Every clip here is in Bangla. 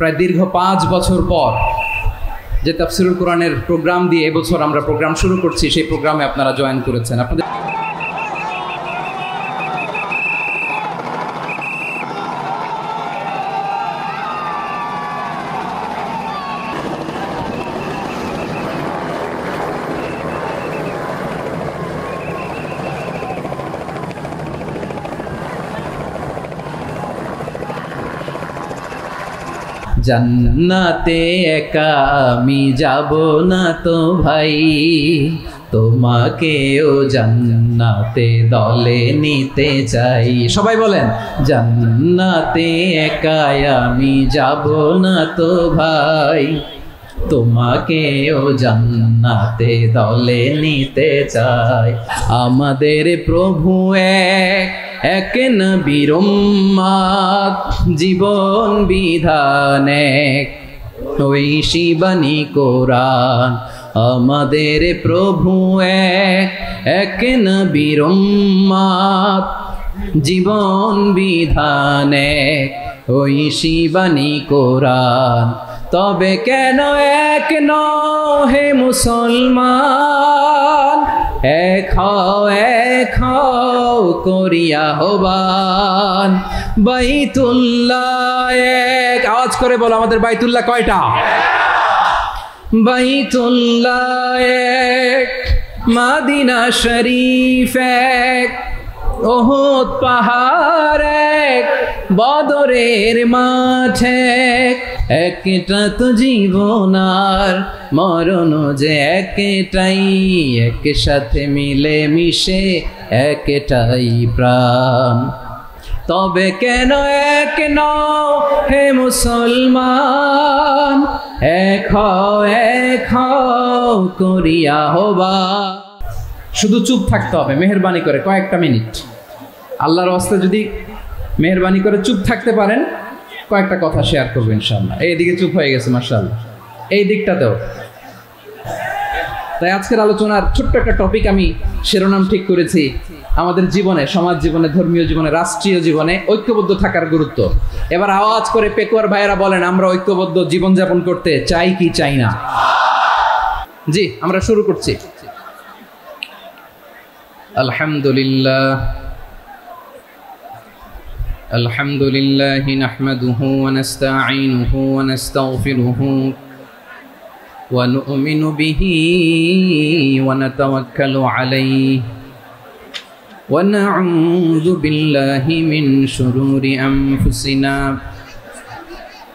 প্রায় দীর্ঘ 5 বছর পর যে তাফসীরুল কোরআনের প্রোগ্রাম দিয়ে এবছর আমরা প্রোগ্রাম শুরু করছি, সেই প্রোগ্রামে আপনারা জয়েন করেছেন। আপনাদের জান্নাতে একা আমি যাব না তো ভাই, তোমাকেও জান্নাতে দলে নিতে চাই। সবাই বলেন, জান্নাতে একা আমি যাব না তো ভাই, তোমাকেও জান্নাতে দলে নিতে চাই। আমাদের প্রভু এক নবীর উম্মত, জীবন বিধান ওই শিবানী কোরআন। আমাদের প্রভু এক নবীর উম্মত, জীবন বিধান ওই শিবানী কোরআন। তবে কেন এক নও হে মুসলমান, এক হও করিয়া হবান। বাইতুল্লাহ এক, আওয়াজ করে বলো আমাদের বাইতুল্লাহ কয়টা? বাইতুল্লাহ এক, মদিনা শরীফ এক, ওহুদ পাহাড় এক, বদরের মাঠ এক। একটা তো জীবন আর মরণ যে একটাই, একসাথে মিলে মিশে একটাই প্রাণ। তবে কেন এক নও হে মুসলমান, এক হও করিয়া হবা। শুধু চুপ থাকতে হবে, মেহেরবানি করে কয়েকটা মিনিট। আল্লাহর ওয়াস্তে যদি মেহেরবানি করে চুপ থাকতে পারেন, কয়েকটা কথা শেয়ার করবো ইনশাআল্লাহ। এইদিকে চুপ হয়ে গেছে মাশাআল্লাহ, এই দিকটাতেও। তাই আজকের আলোচনার ছোট্ট একটা টপিক আমি শিরোনাম ঠিক করেছি, আমাদের জীবনে, সমাজ জীবনে, ধর্মীয় জীবনে, রাষ্ট্রীয় জীবনে ঐক্যবদ্ধ থাকার গুরুত্ব। এবার আওয়াজ করে পেকুয়ার ভাইয়েরা বলেন, আমরা ঐক্যবদ্ধ জীবনযাপন করতে চাই কি চাই না? জি, আমরা শুরু করছি। আলহামদুলিল্লাহ আলহামদুলিল্লাহি নাহমাদুহু ওয়া নাস্তাঈনুহু ওয়া নাস্তাগফিরুহু ওয়া নু'মিনু বিহি ওয়া নাতাওয়াক্কালু আলাইহি ওয়া না'উযু বিল্লাহি মিন শুরুরি আনফুসিনা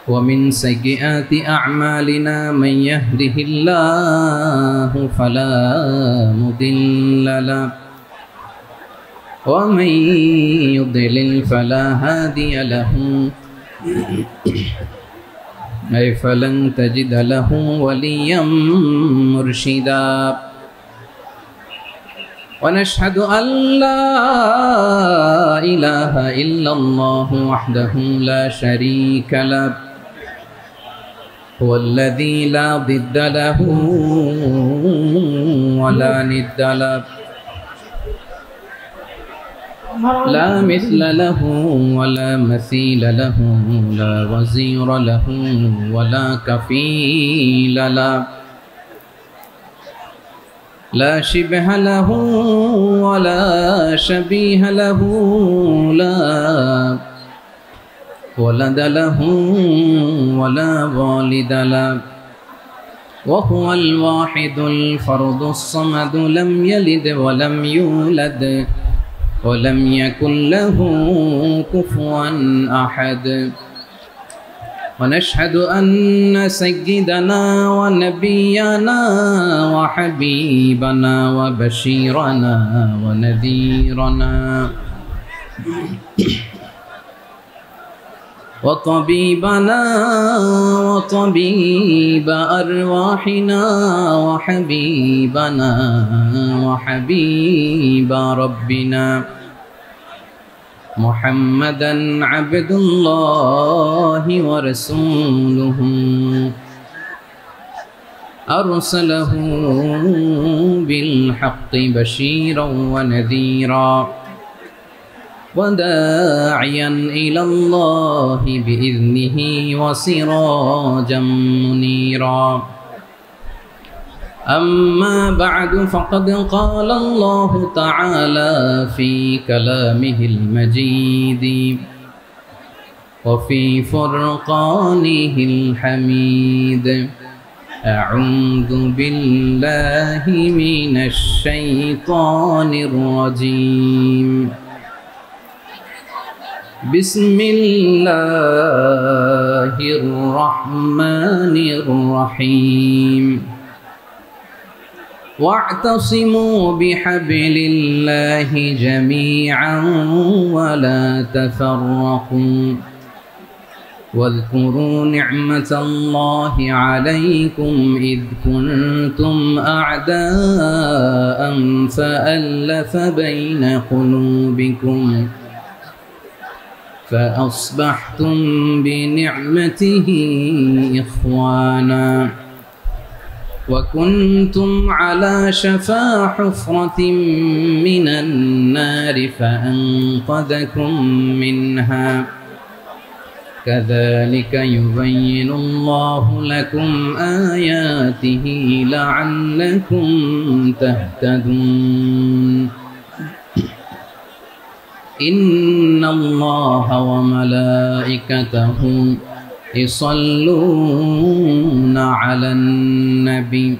ওয়া মিন সাইয়্যাতি আ'মালিনা মান ইয়াহদিহিল্লাহু ফালা মুদিল্লা লাহু ومن يضلل فلا هادي له أي فلن تجد له وليا مرشدا ونشهد أن لا إله إلا الله وحده لا شريك له هو الذي لا ضد له ولا ند له لا مثل له ولا مثيل له لا وزير له ولا كفيل له لا شبه له ولا شبيه له لا ولد له ولا والد له وهو الواحد الفرد الصمد لم يلد ولم يولد ولم يكن له كفوا أحد ونشهد أن سيدنا ونبينا وحبيبنا وبشيرنا ونذيرنا وطبيبنا وطبيب أرواحنا وحبيبنا وحبيب ربنا محمدا عبد الله ورسوله أرسله بالحق بشيرا ونذيرا وداعيا إلى الله بإذنه وسراجا منيرا أما بعد فقد قال الله تعالى في كلامه المجيد وفي فرقانه الحميد أعوذ بالله من الشيطان الرجيم بسم الله الرحمن الرحيم واعتصموا بحبل الله جميعا ولا تفرقوا واذكروا نعمة الله عليكم إذ كنتم أعداء فألف بين قلوبكم فأصبحتم بنعمته إخوانا وكنتم على شفا حفرة من النار فأنقذكم منها كذلك يبين الله لكم آياته لعلكم تهتدون إن الله وملائكته يصلون على النبي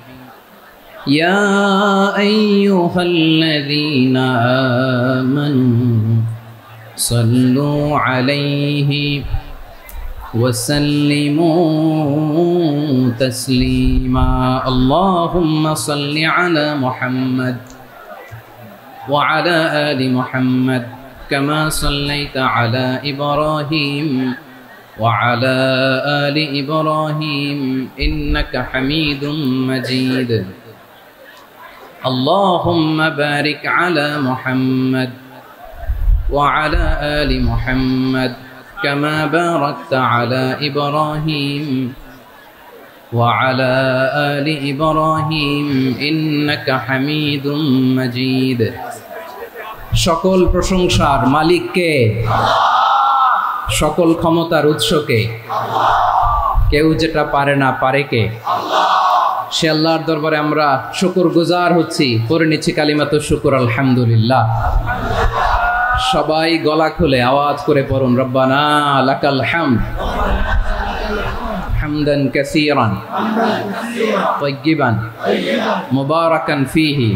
يا أيها الذين آمنوا صلوا عليه وسلموا تسليما اللهم صل على محمد وعلى آل محمد كما صليت على إبراهيم وعلى آل إبراهيم إنك حميد مجيد اللهم بارك على محمد وعلى آل محمد كما باركت على إبراهيم وعلى آل إبراهيم إنك حميد مجيد সকল প্রশংসার মালিক কে? সকল ক্ষমতার উৎস কে? কেউ যেটা পারে না পারে কে? সে আল্লাহর দরবারে আমরা শুকরগুজার হচ্ছি, পড়ে নিচ্ছি কালিমাতুশ শুকর আলহামদুলিল্লাহ। সবাই গলা খুলে আওয়াজ করে পড়ুন রব্বানা লাকাল হামদ হামদান কাসীরান তাইয়িবান মুবারাকান ফীহি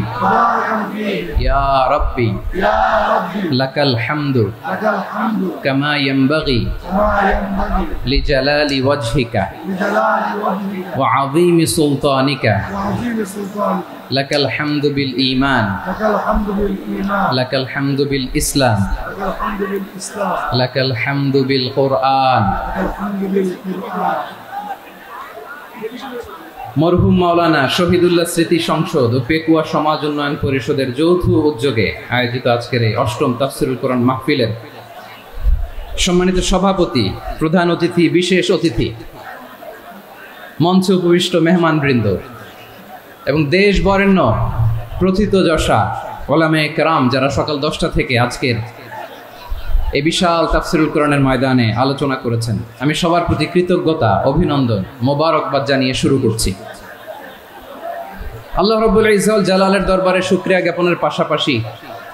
ইয়া রাব্বি লাকাল হামদু কামা ইয়ানবাগি লিজালালি ওয়াজহিকা ওয়া আযীমি সুলতানিকা লাকাল হামদু বিল ঈমান লাকাল হামদু বিল ইসলাম লাকাল হামদু বিল কুরআন। মরহুম মাওলানা শহীদুল্লাহ স্মৃতি সংসদ ও পেকুয়া সমাজ উন্নয়ন পরিষদের যৌথ উদ্যোগে আয়োজিত আজকের এই অষ্টম তাফসীরুল কোরআন মাহফিলের সম্মানিত সভাপতি, প্রধান অতিথি, বিশেষ অতিথি, মঞ্চে উপবিষ্ট মেহমানবৃন্দ এবং দেশ বরেণ্য প্রথিতযশা ওলামায়ে কেরাম যারা সকাল 10টা থেকে আজকের এই বিশাল তাফসীরুল কোরআনের ময়দানে আলোচনা করেছেন, আমি সবার প্রতি কৃতজ্ঞতা, অভিনন্দন, মোবারকবাদ জানিয়ে শুরু করছি। আল্লাহ রাব্বুল ইজ্জত জালালের দরবারে শুকরিয়া জ্ঞাপনের পাশাপাশি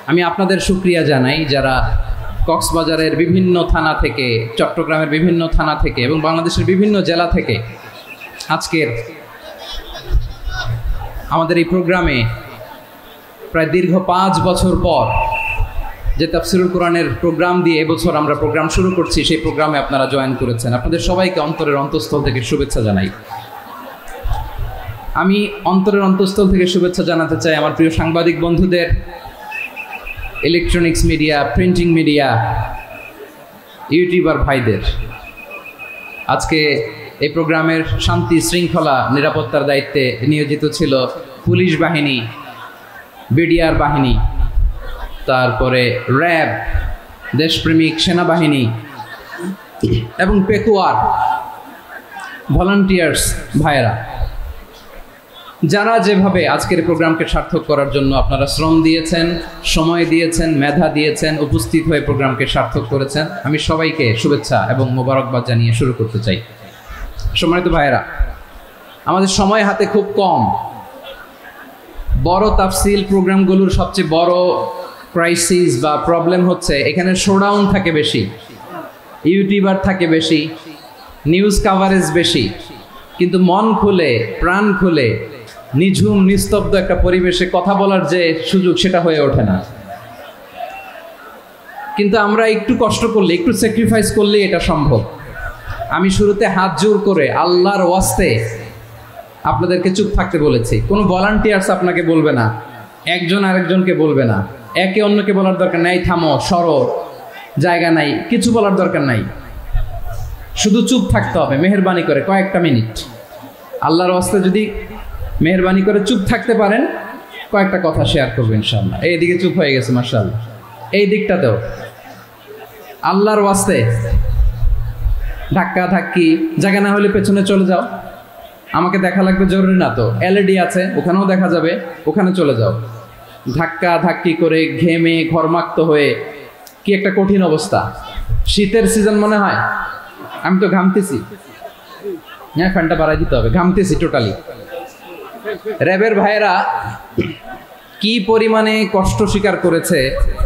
আমি আপনাদের শুকরিয়া জানাই যারা কক্সবাজারের বিভিন্ন থানা থেকে, চট্টগ্রামের বিভিন্ন থানা থেকে এবং বাংলাদেশের বিভিন্ন জেলা থেকে আজকের আমাদের এই প্রোগ্রামে প্রায় দীর্ঘ 5 বছর পর যে তাফসীরুল কোরআনের প্রোগ্রাম দিয়ে এবছর আমরা প্রোগ্রাম শুরু করছি, সেই প্রোগ্রামে আপনারা জয়েন করেছেন। আপনাদের সবাইকে অন্তরের অন্তঃস্থল থেকে শুভেচ্ছা জানাই। আমি অন্তরের অন্তঃস্থল থেকে শুভেচ্ছা জানাতে চাই আমার প্রিয় সাংবাদিক বন্ধুদের, electronics media, printing media, YouTuber ভাইদের। আজকে এই প্রোগ্রামের শান্তি শৃঙ্খলা নিরাপত্তার দায়িত্বে নিয়োজিত ছিল পুলিশ বাহিনী, বিডিআর বাহিনী, তারপরে র্যাব, দেশপ্রেমিক সেনাবাহিনী এবং পেকুয়ার ভলান্টিয়ার্স ভাইয়েরা। যারা যেভাবে আজকের প্রোগ্রামকে সার্থক করার জন্য আপনারা শ্রম দিয়েছেন, সময় দিয়েছেন, মেধা দিয়েছেন, উপস্থিত হয়ে প্রোগ্রামকে সার্থক করেছেন, আমি সবাইকে শুভেচ্ছা এবং মোবারকবাদ জানিয়ে শুরু করতে চাই। সম্মানিত ভাইয়েরা, আমাদের সময় হাতে খুব কম। বড় তাফসিল প্রোগ্রামগুলোর সবচেয়ে বড় ক্রাইসিস বা প্রবলেম হচ্ছে এখানে শোডাউন থাকে বেশি, ইউটিউবার থাকে বেশি, নিউজ কাভারেজ বেশি, কিন্তু মন খুলে প্রাণ খুলে নিঝুম নিস্তব্ধ একটা পরিবেশে কথা বলার যে সুযোগ সেটা হয়ে ওঠে না। কিন্তু আমরা একটু কষ্ট করলে, একটু স্যাক্রিফাইস করলে এটা সম্ভব। আমি শুরুতে হাত জোর করে আল্লাহর ওয়াস্তে আপনাদেরকে চুপ থাকতে বলেছি। কোনো ভলান্টিয়ার্স আপনাকে বলবে না, একজন আরেকজনকে বলবে না, একে অন্যকে বলার দরকার নাই, থামো সরো, জায়গা নাই, কিছু বলার দরকার নাই। শুধু চুপ থাকতে হবে মেহেরবানি করে কয়েকটা মিনিট। আল্লাহর ওয়াস্তে যদি মেহেরবানি করে চুপ থাকতে পারেন, কয়েকটা কথা শেয়ার করবো ইনশাআল্লাহ। এইদিকে চুপ হয়ে গেছে মাশাআল্লাহ, এই দিকটাতেও আল্লাহর ওয়াস্তে ধাক্কা ধাক্কি, জায়গা না হলে পেছনে চলে যাও। আমাকে দেখা লাগবে জরুরি না তো, এলইডি আছে ওখানেও দেখা যাবে, ওখানে চলে যাও। ধাক্কা ধাক্কি করে ঘেমে ঘরমাক্ত হয়ে কি একটা কঠিন অবস্থা। শীতের সিজন মনে হয়, আমি তো ঘামতেছি। হ্যাঁ, ফ্যানটা বাড়াই দিতে হবে, ঘামতেছি টোটালি। র্যাবের ভাইয়েরা কি পরিমাণে কষ্ট স্বীকার করেছে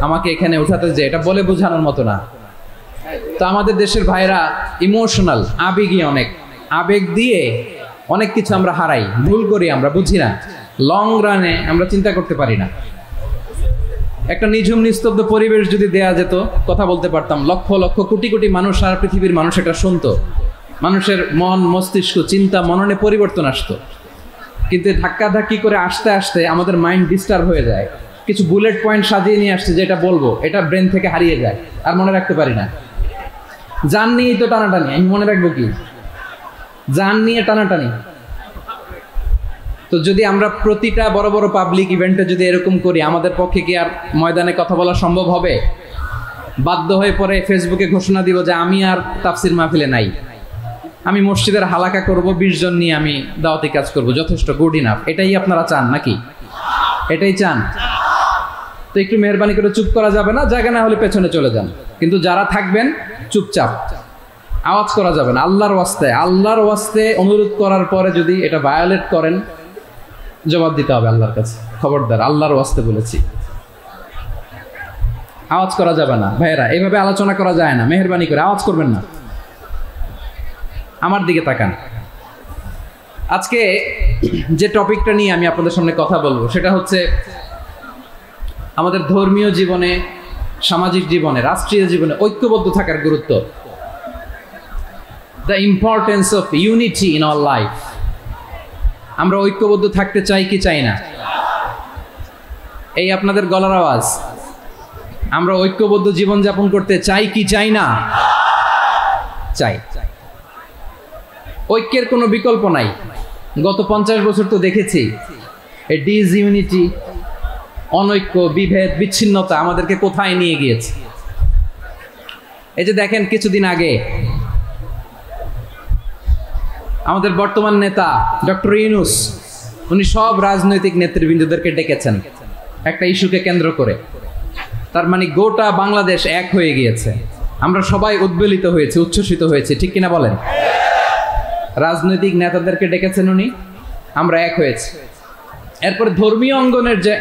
আমাকে এখানে উঠাতে, যে এটা বলে বোঝানোর মতো না। তো আমাদের দেশের ভাইরা ইমোশনাল, আবেগী, অনেক আবেগ দিয়ে অনেক কিছু আমরা হারাই, ভুল করি, আমরা বুঝি না। লং রানে আমরা চিন্তা করতে পারি না। একটা নিঝুম নিস্তব্ধ পরিবেশ যদি দেয়া যেত, কথা বলতে পারতাম, লক্ষ লক্ষ কোটি কোটি মানুষ, সারা পৃথিবীর মানুষ এটা শুনতো, মানুষের মন মস্তিষ্ক চিন্তা মননে পরিবর্তন আসতো। কিন্তু ধাক্কা ধাক্কি করে আসতে আসতে আমাদের মাইন্ড ডিস্টার্ব হয়ে যায়। কিছু বুলেট পয়েন্ট সাজিয়ে নিয়ে আসছে, যেটা বলবো এটা ব্রেন থেকে হারিয়ে যায়, আর মনে রাখতে পারি না। জান নিয়েই তো টানাটানি, আমি মনে রাখবো কি? জান নিয়ে টানাটানি। তো যদি আমরা প্রতিটা বড় বড় পাবলিক ইভেন্টে যদি এরকম করি, আমাদের পক্ষে কি আর ময়দানে কথা বলা সম্ভব হবে? বাধ্য হয়ে পরে ফেসবুকে ঘোষণা দিব যে আমি আর তাফসির মাহফিলে নাই, আমি মসজিদের হালাকা করব, 20 জন নিয়ে আমি দাওয়াতি কাজ করব, যথেষ্ট, গুড ইনাফ। এটাই আপনারা চান নাকি? এটাই চান? তো একটু মেহেরবানি করে চুপ করা যাবে না, জায়গা না হলে পেছনে চলে যান। কিন্তু যারা থাকবেন চুপচাপ, আওয়াজ করা যাবে না। আল্লাহর ওয়াস্তে, আল্লাহর ওয়াস্তে অনুরোধ করার পরে যদি এটা ভায়োলেট করেন, জবাব দিতে হবে আল্লাহর কাছে। খবরদার, আল্লাহর ওয়াস্তে বলেছি, আওয়াজ করা যাবে না। ভাইয়েরা, এইভাবে আলোচনা করা যায় না। মেহেরবানি করে আওয়াজ করবেন না। আমার দিকে তাকান। আজকে যে টপিকটা নিয়ে আমি আপনাদের সামনে কথা বলবো, সেটা হচ্ছে আমাদের ধর্মীয় জীবনে, সামাজিক জীবনে, রাষ্ট্রীয় জীবনে ঐক্যবদ্ধ থাকার গুরুত্ব। The importance of unity in our life. আমরা ঐক্যবদ্ধ থাকতে চাই কি চাই না? এই আপনাদের গলার আওয়াজ। আমরা ঐক্যবদ্ধ জীবনযাপন করতে চাই কি চাই না? চাই। ঐক্যের কোনো বিকল্প নাই। গত 50 বছর তো দেখেছি এই ডিসইউনিটি, অনৈক্য, বিভেদ, বিচ্ছিন্নতা আমাদেরকে কোথায় নিয়ে গিয়েছে। এই যে দেখেন, কিছুদিন আগে আমাদের বর্তমান নেতা ডক্টর ইউনূস, উনি সব রাজনৈতিক নেতৃবৃন্দদেরকে ডেকেছেন একটা ইস্যুকে কেন্দ্র করে। তার মানে গোটা বাংলাদেশ এক হয়ে গিয়েছে। আমরা সবাই উদ্বেলিত হয়েছি, উচ্ছ্বসিত হয়েছি, ঠিক কিনা বলেন? রাজনৈতিক নেতাদেরকে ডেকেছেন উনি, আমরা এক হয়েছি। এরপরে ধর্মীয় অঙ্গনের যে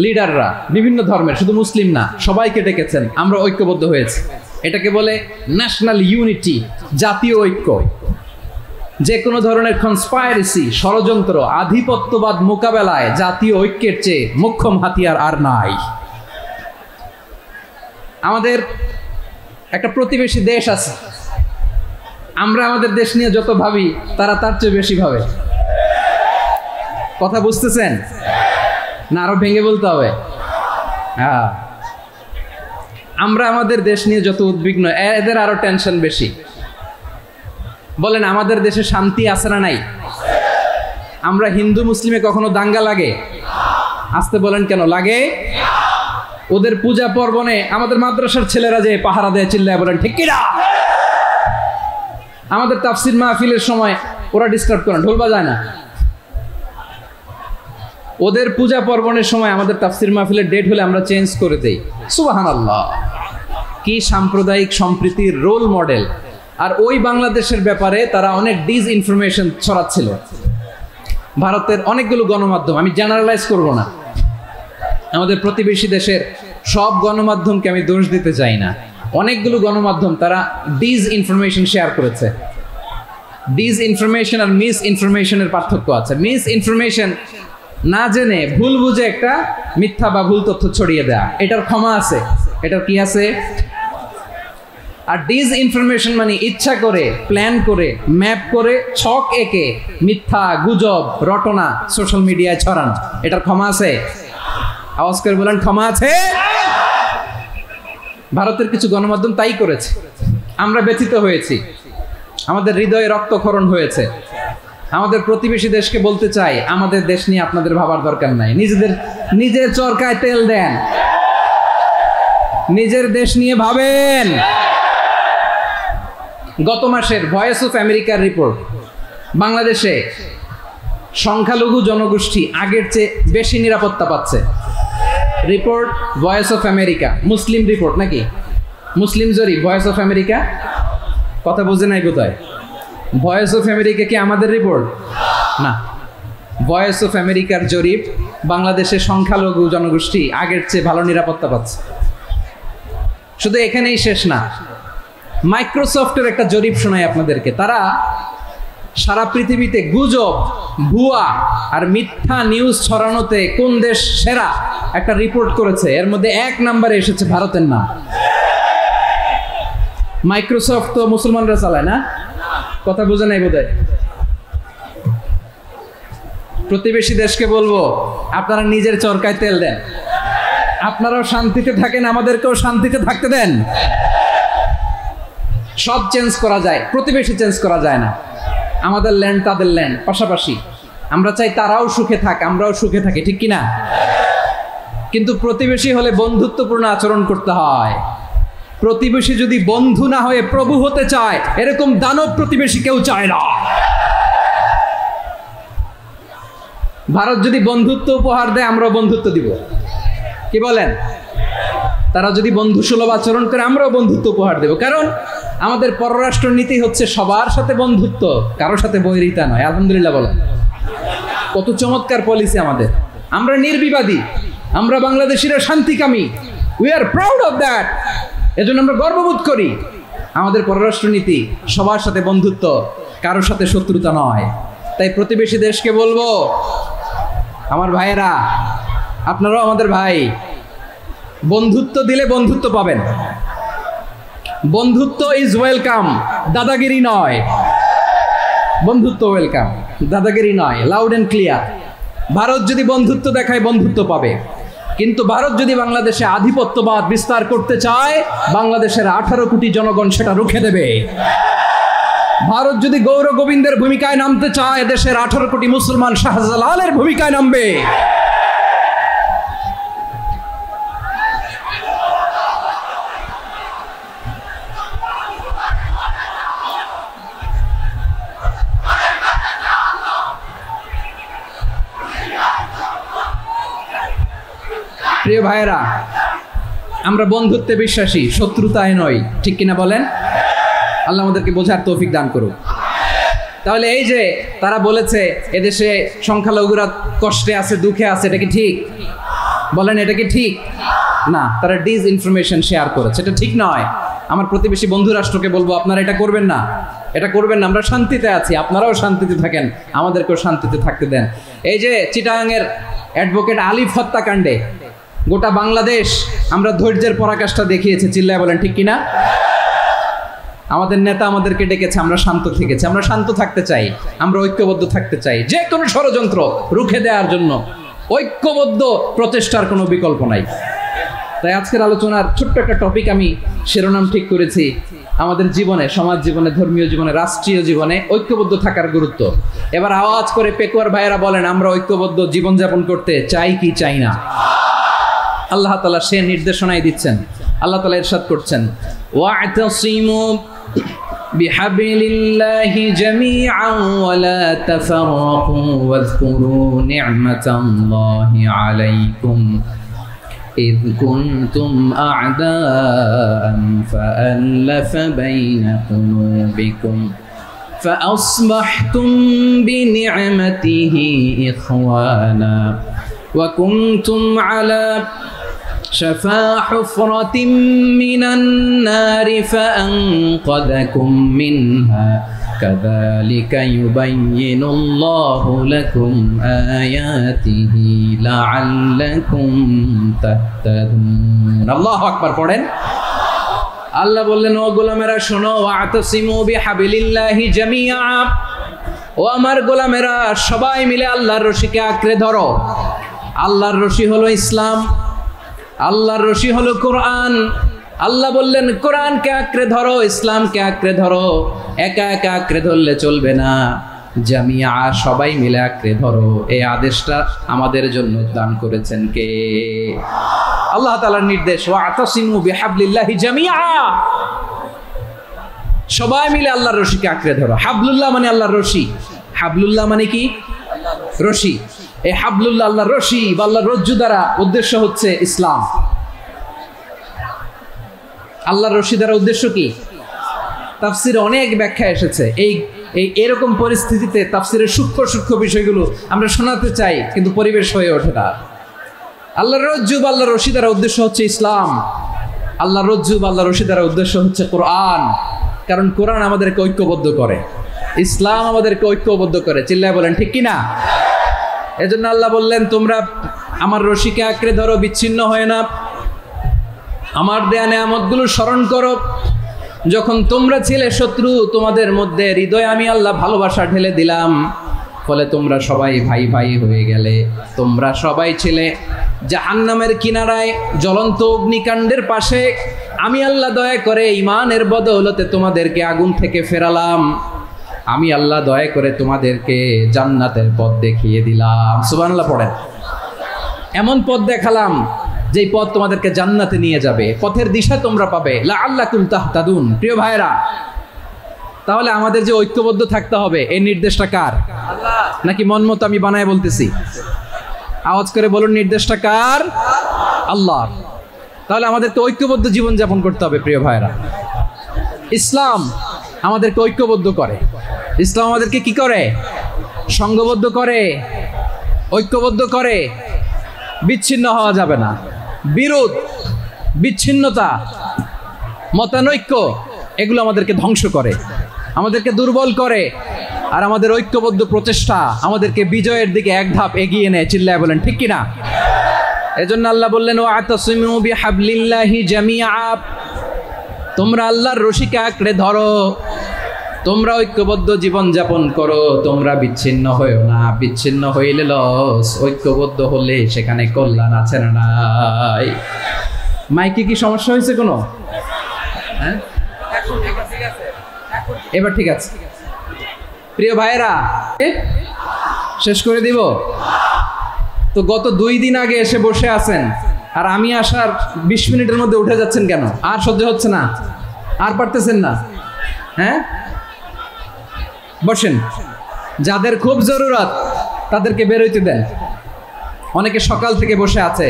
লিডাররা, বিভিন্ন ধর্মের, শুধু মুসলিম না, সবাইকে ডেকেছেন, আমরা ঐক্যবদ্ধ হয়েছি। এটাকে বলে ন্যাশনাল ইউনিটি, জাতীয় ঐক্য। যে কোনো ধরনের কনস্পাইরেসি, ষড়যন্ত্র, আধিপত্যবাদ মোকাবেলায় জাতীয় ঐক্যের চেয়ে মোক্ষম হাতিয়ার আর নাই। আমাদের একটা প্রতিবেশী দেশ আছে, আমরা আমাদের দেশ নিয়ে যত ভাবি, তারা তার চেয়ে বেশি ভাবে। কথা বুঝতেছেন না? আরো ভেঙে বলতে হবে। হ্যাঁ, আমরা আমাদের দেশ নিয়ে যত উদ্বিগ্ন, এদের আরো টেনশন বেশি। বলেন, আমাদের দেশে শান্তি আছে না নাই? আমরা হিন্দু মুসলিমে কখনো দাঙ্গা লাগে? আসতে বলেন, কেন লাগে? ওদের পূজা পার্বণে আমাদের মাদ্রাসার ছেলেরা যে পাহারা দেয়, চিল্লায় বলেন ঠিক কিনা? আমাদের তাফসির মাহফিলের সময় ওরা ডিস্টার্ব করে, ঢোল বাজায় না। ওদের পূজা পার্বণের সময় আমাদের তাফসির মাহফিলের ডেট হলে আমরা চেঞ্জ করে দেই। সুবহানাল্লাহ, কি সাম্প্রদায়িক সম্প্রীতির রোল মডেল। আর ওই বাংলাদেশের ব্যাপারে তারা অনেক ডিসইনফরমেশন ছড়াচ্ছিল। ভারতের অনেকগুলো গণমাধ্যম, আমি জেনারেলাইজ করব না, আমাদের প্রতিবেশী দেশের সব গণমাধ্যমকে আমি দোষ দিতে চাই না, অনেকগুলো গণমাধ্যম তারা ডিসইনফরমেশন শেয়ার করেছে। ডিসইনফরমেশন আর মিস ইনফরমেশনের পার্থক্য আছে। মিস ইনফরমেশন না জেনে ভুল বুঝে একটা মিথ্যা বা ভুল তথ্য ছড়িয়ে দেয়া, এটার ক্ষমা আছে, এটার কি আছে। আর ডিসইনফরমেশন মানে ইচ্ছা করে, প্ল্যান করে, ম্যাপ করে, ছক এঁকে মিথ্যা, গুজব, রটনা সোশ্যাল মিডিয়ায় ছড়ানো, এটার ক্ষমা আছে? আওয়াজ করে বলেন, ক্ষমা আছে? ভারতের কিছু গণমাধ্যম তাই করেছে, আমরা ব্যথিত হয়েছি, আমাদের হৃদয়ে রক্তক্ষরণ হয়েছে। আমাদের প্রতিবেশী দেশকে বলতে চাই, আমাদের দেশ নিয়ে আপনাদের ভাবার দরকার নাই, নিজের চরকায় তেল দেন, নিজের দেশ নিয়ে ভাবেন। গত মাসের ভয়েস অফ আমেরিকার রিপোর্ট, বাংলাদেশে সংখ্যালঘু জনগোষ্ঠী আগের চেয়ে বেশি নিরাপত্তা পাচ্ছে। Report voice of America, Muslim report নাকি, মুসলিম জরিপ, ভয়েস অফ আমেরিকা। কথা বুঝে নাই কোথায়? ভয়েস অফ আমেরিকা কি আমাদের রিপোর্ট না? ভয়েস অফ আমেরিকার জরিপ, বাংলাদেশের সংখ্যালঘু জনগোষ্ঠী আগের চেয়ে ভালো নিরাপত্তা পাচ্ছে। শুধু এখানেই শেষ না, মাইক্রোসফটের একটা জরিপ শোনাই আপনাদেরকে। তারা সারা পৃথিবীতে গুজব, ভুয়া আর মিথ্যা নিউজ ছড়ানোতে কোন দেশ সেরা একটা রিপোর্ট করেছে, এর মধ্যে 1 নম্বরে এসেছে ভারতের নাম। মাইক্রোসফট তো মুসলমানরা চালায় না? কথা বোঝে নাই বোধহয়। প্রতিবেশী দেশকে বলবো, আপনারা নিজের চরকায় তেল দেন, আপনারাও শান্তিতে থাকেন, আমাদেরকেও শান্তিতে থাকতে দেন। সব চেঞ্জ করা যায়, প্রতিবেশী চেঞ্জ করা যায় না। আমাদের ল্যান্ড তাদের ল্যান্ড, পাশাপাশি। আমরা চাই তারাও সুখে থাক, আমরাও সুখে থাকি, ঠিক কিনা? কিন্তু প্রতিবেশী হলে বন্ধুত্বপূর্ণ আচরণ করতে হয়। প্রতিবেশী যদি বন্ধু না হয়ে প্রভু হতে চায়, এরকম দানব প্রতিবেশী কেউ চায় না। ভারত যদি বন্ধুত্ব উপহার দেয়, আমরাও বন্ধুত্ব দিব, কি বলেন? তারা যদি বন্ধু সুলভ আচরণ করে, আমরাও বন্ধুত্ব উপহার দেব। কারণ আমাদের পররাষ্ট্র নীতি হচ্ছে সবার সাথে বন্ধুত্ব, কারোর সাথে বৈরিতা নয়। আলহামদুলিল্লাহ বলেন, কত চমৎকার পলিসি আমাদের। আমরা নির্বিবাদী, আমরা বাংলাদেশিরা শান্তিকামী, we are proud of that. এজন্য আমরা গর্ববোধ করি। আমাদের পররাষ্ট্র নীতি সবার সাথে বন্ধুত্ব, কারোর সাথে শত্রুতা নয়। তাই প্রতিবেশী দেশকে বলবো, আমার ভাইয়েরা, আপনারাও আমাদের ভাই, বন্ধুত্ব দিলে বন্ধুত্ব পাবেন। বন্ধুত্ব ইজ ওয়েলকাম, দাদাগিরি নয়। বন্ধুত্ব ওয়েলকাম, দাদাগিরি নয়, লাউড এন্ড ক্লিয়ার। ভারত যদি বন্ধুত্ব দেখায়, বন্ধুত্ব পাবে। কিন্তু ভারত যদি বাংলাদেশে আধিপত্যবাদ বিস্তার করতে চায়, বাংলাদেশের 18 কোটি জনগণ সেটা রুখে দেবে। ভারত যদি গৌর গোবিন্দের ভূমিকায় নামতে চায়, দেশের 18 কোটি মুসলমান শাহজালালের ভূমিকায় নামবে। প্রিয় ভাইয়েরা, আমরা বন্ধুত্বে বিশ্বাসী, শত্রুতায় নয়, ঠিক কিনা বলেন? আল্লাহ আমাদেরকে বোঝার তৌফিক দান করুক। তাহলে এই যে তারা বলেছে এদেশে সংখ্যালঘুরা কষ্টে আছে, দুঃখে আছে, এটা কি ঠিক? বলেন, এটা কি ঠিক? না, তারা ডিসইনফরমেশন শেয়ার করেছে, এটা ঠিক নয়। আমার প্রতিবেশী বন্ধু রাষ্ট্রকে বলবো, আপনারা এটা করবেন না, এটা করবেন না। আমরা শান্তিতে আছি, আপনারাও শান্তিতে থাকেন, আমাদেরকেও শান্তিতে থাকতে দেন। এই যে চিটাগাংয়ের অ্যাডভোকেট আলিফ হত্যাকাণ্ডে গোটা বাংলাদেশ আমরা ধৈর্যের পরাকাষ্ঠা দেখিয়েছে, চিল্লায় বলেন ঠিক কিনা? আমাদের নেতা আমাদেরকে ডেকেছে, আমরা শান্ত থেকেছি। আমরা শান্ত থাকতে চাই, আমরা ঐক্যবদ্ধ থাকতে চাই। যে কোনো ষড়যন্ত্র রুখে দেওয়ার জন্য ঐক্যবদ্ধ প্রচেষ্টার কোনো বিকল্প নাই। তাই আজকের আলোচনার ছোট্ট একটা টপিক আমি শিরোনাম ঠিক করেছি, আমাদের জীবনে, সমাজ জীবনে, ধর্মীয় জীবনে, রাষ্ট্রীয় জীবনে ঐক্যবদ্ধ থাকার গুরুত্ব। এবার আওয়াজ করে পেকুয়ার ভাইয়েরা বলেন, আমরা ঐক্যবদ্ধ জীবনযাপন করতে চাই কি চাই না? আল্লাহ তাআলা সে নির্দেশনাই দিচ্ছেন। আল্লাহ তাআলা ইরশাদ করছেন, ওয়া'তাসিমু بحبل الله جميعا ولا تفرقوا واذكروا نعمة الله عليكم إذ كنتم أعداء فألف بين قلوبكم فأصبحتم بنعمته إخوانا وكنتم على شفا حفرة من النار فأنقذكم منها كذلك يبين الله لكم آياته لعلكم تهتدون الله أكبر পড়েন আল্লাহ বললেন ও গোলামেরা শোনো ওয়াতাসিমু বিহাবিলিল্লাহি জামিআ ও আমার গোলামেরা সবাই মিলে আল্লাহর রশিকে আঁকড়ে ধরো আল্লাহর রশি হলো ইসলাম আল্লাহর রশি হলো কোরআন আল্লাহ বললেন কোরআনকে আঁকড়ে ধরো ইসলামকে আঁকড়ে ধরো একা একা আঁকড়ে ধরলে চলবে না জামিয়া সবাই মিলে আঁকড়ে ধরো এই আদেশটা আমাদের জন্য দান করেছেন কে আল্লাহ তাআলার নির্দেশ ওয়াতাসিমু বিহাবলিল্লাহি জামিআ সবাই মিলে আল্লাহর রশিকে আঁকড়ে ধরো হাবলুল্লাহ মানে আল্লাহর রশি হাবলুল্লাহ মানে কি রশি এই হাবলুল্লাহ আল্লাহর রশি বা আল্লাহর রজ্জু দ্বারা উদ্দেশ্য হচ্ছে ইসলাম আল্লাহর রশি দ্বারা উদ্দেশ্য কি তাফসিরে অনেক ব্যাখ্যা এসেছে এই এরকম পরিস্থিতিতে তাফসিরের সূক্ষ্ম বিষয়গুলো আমরা শোনাতে চাই কিন্তু পরিবেশ হয়ে ওঠে না আল্লাহর রজ্জু বা আল্লাহর রশি দ্বারা উদ্দেশ্য হচ্ছে ইসলাম আল্লাহর রজ্জু বা আল্লাহর রশি দ্বারা উদ্দেশ্য হচ্ছে কোরআন কারণ কোরআন আমাদেরকে ঐক্যবদ্ধ করে ইসলাম আমাদেরকে ঐক্যবদ্ধ করে চিল্লায় বলেন ঠিক কি না এজন্য আল্লাহ বললেন তোমরা আমার রশিকে আঁকড়ে ধরো বিচ্ছিন্ন হয় না আমার দেয়া নেয়ামতগুলো স্মরণ করো যখন তোমরা ছিলে শত্রু তোমাদের মধ্যে হৃদয়ে আমি আল্লাহ ভালোবাসা ঢেলে দিলাম ফলে তোমরা সবাই ভাই ভাই হয়ে গেলে তোমরা সবাই ছিলে জাহান্নামের কিনারায় জ্বলন্ত অগ্নিকাণ্ডের পাশে আমি আল্লাহ দয়া করে ঈমানের বদৌলতে তোমাদেরকে আগুন থেকে ফেরালাম আমি আল্লাহ দয়া করে তোমাদেরকে জান্নাতের পথ দেখিয়ে দিলাম সুবহানাল্লাহ পড়েন এমন পথ দেখালাম যেই পথ তোমাদেরকে জান্নাতে নিয়ে যাবে পথের দিশা তোমরা পাবে লাআল্লাকুম তাহতাদুন প্রিয় ভাইরা তাহলে আমাদের যে ঐক্যবদ্ধ থাকতে হবে এই নির্দেশটা কার আল্লাহ নাকি মন মতো আমি বানায় বলতেছি আওয়াজ করে বলুন নির্দেশটা কার আল্লাহ তাহলে আমাদেরকে ঐক্যবদ্ধ জীবন যাপন করতে হবে প্রিয় ভাইরা ইসলাম আমাদেরকে ঐক্যবদ্ধ করে ইসলাম আমাদেরকে কি করে সংঘবদ্ধ করে ঐক্যবদ্ধ করে বিচ্ছিন্ন হওয়া যাবে না বিরোধ বিচ্ছিন্নতা মতানৈক্য এগুলো আমাদেরকে ধ্বংস করে আমাদেরকে দুর্বল করে আর আমাদের ঐক্যবদ্ধ প্রচেষ্টা আমাদেরকে বিজয়ের দিকে এক ধাপ এগিয়ে নেয় চিল্লায় বলেন ঠিক কিনা এজন্য আল্লাহ বললেন ওয়াতাসিমু বিহাবলিল্লাহি জামিআ তোমরা আল্লাহর রশিকে আঁকড়ে ধরো তোমরা ঐক্যবদ্ধ জীবন যাপন করো তোমরা বিচ্ছিন্ন হইও না বিচ্ছিন্ন হইলে লস ঐক্যবদ্ধ হলে সেখানে কল্যাণ আছে না নাই মাইকে কি সমস্যা হয়েছে কোনো হ্যাঁ এবার ঠিক আছে প্রিয় ভাইরা শেষ করে দিব তো গত 2 দিন আগে এসে বসে আছেন আর আমি আসার 20 মিনিটের মধ্যে উঠে যাচ্ছেন কেন আর সহ্য হচ্ছে না আর পারতেছেন না হ্যাঁ বসেন যাদের খুব জরুরত তাদেরকে বের হইতে দেন অনেকে সকাল থেকে বসে আছে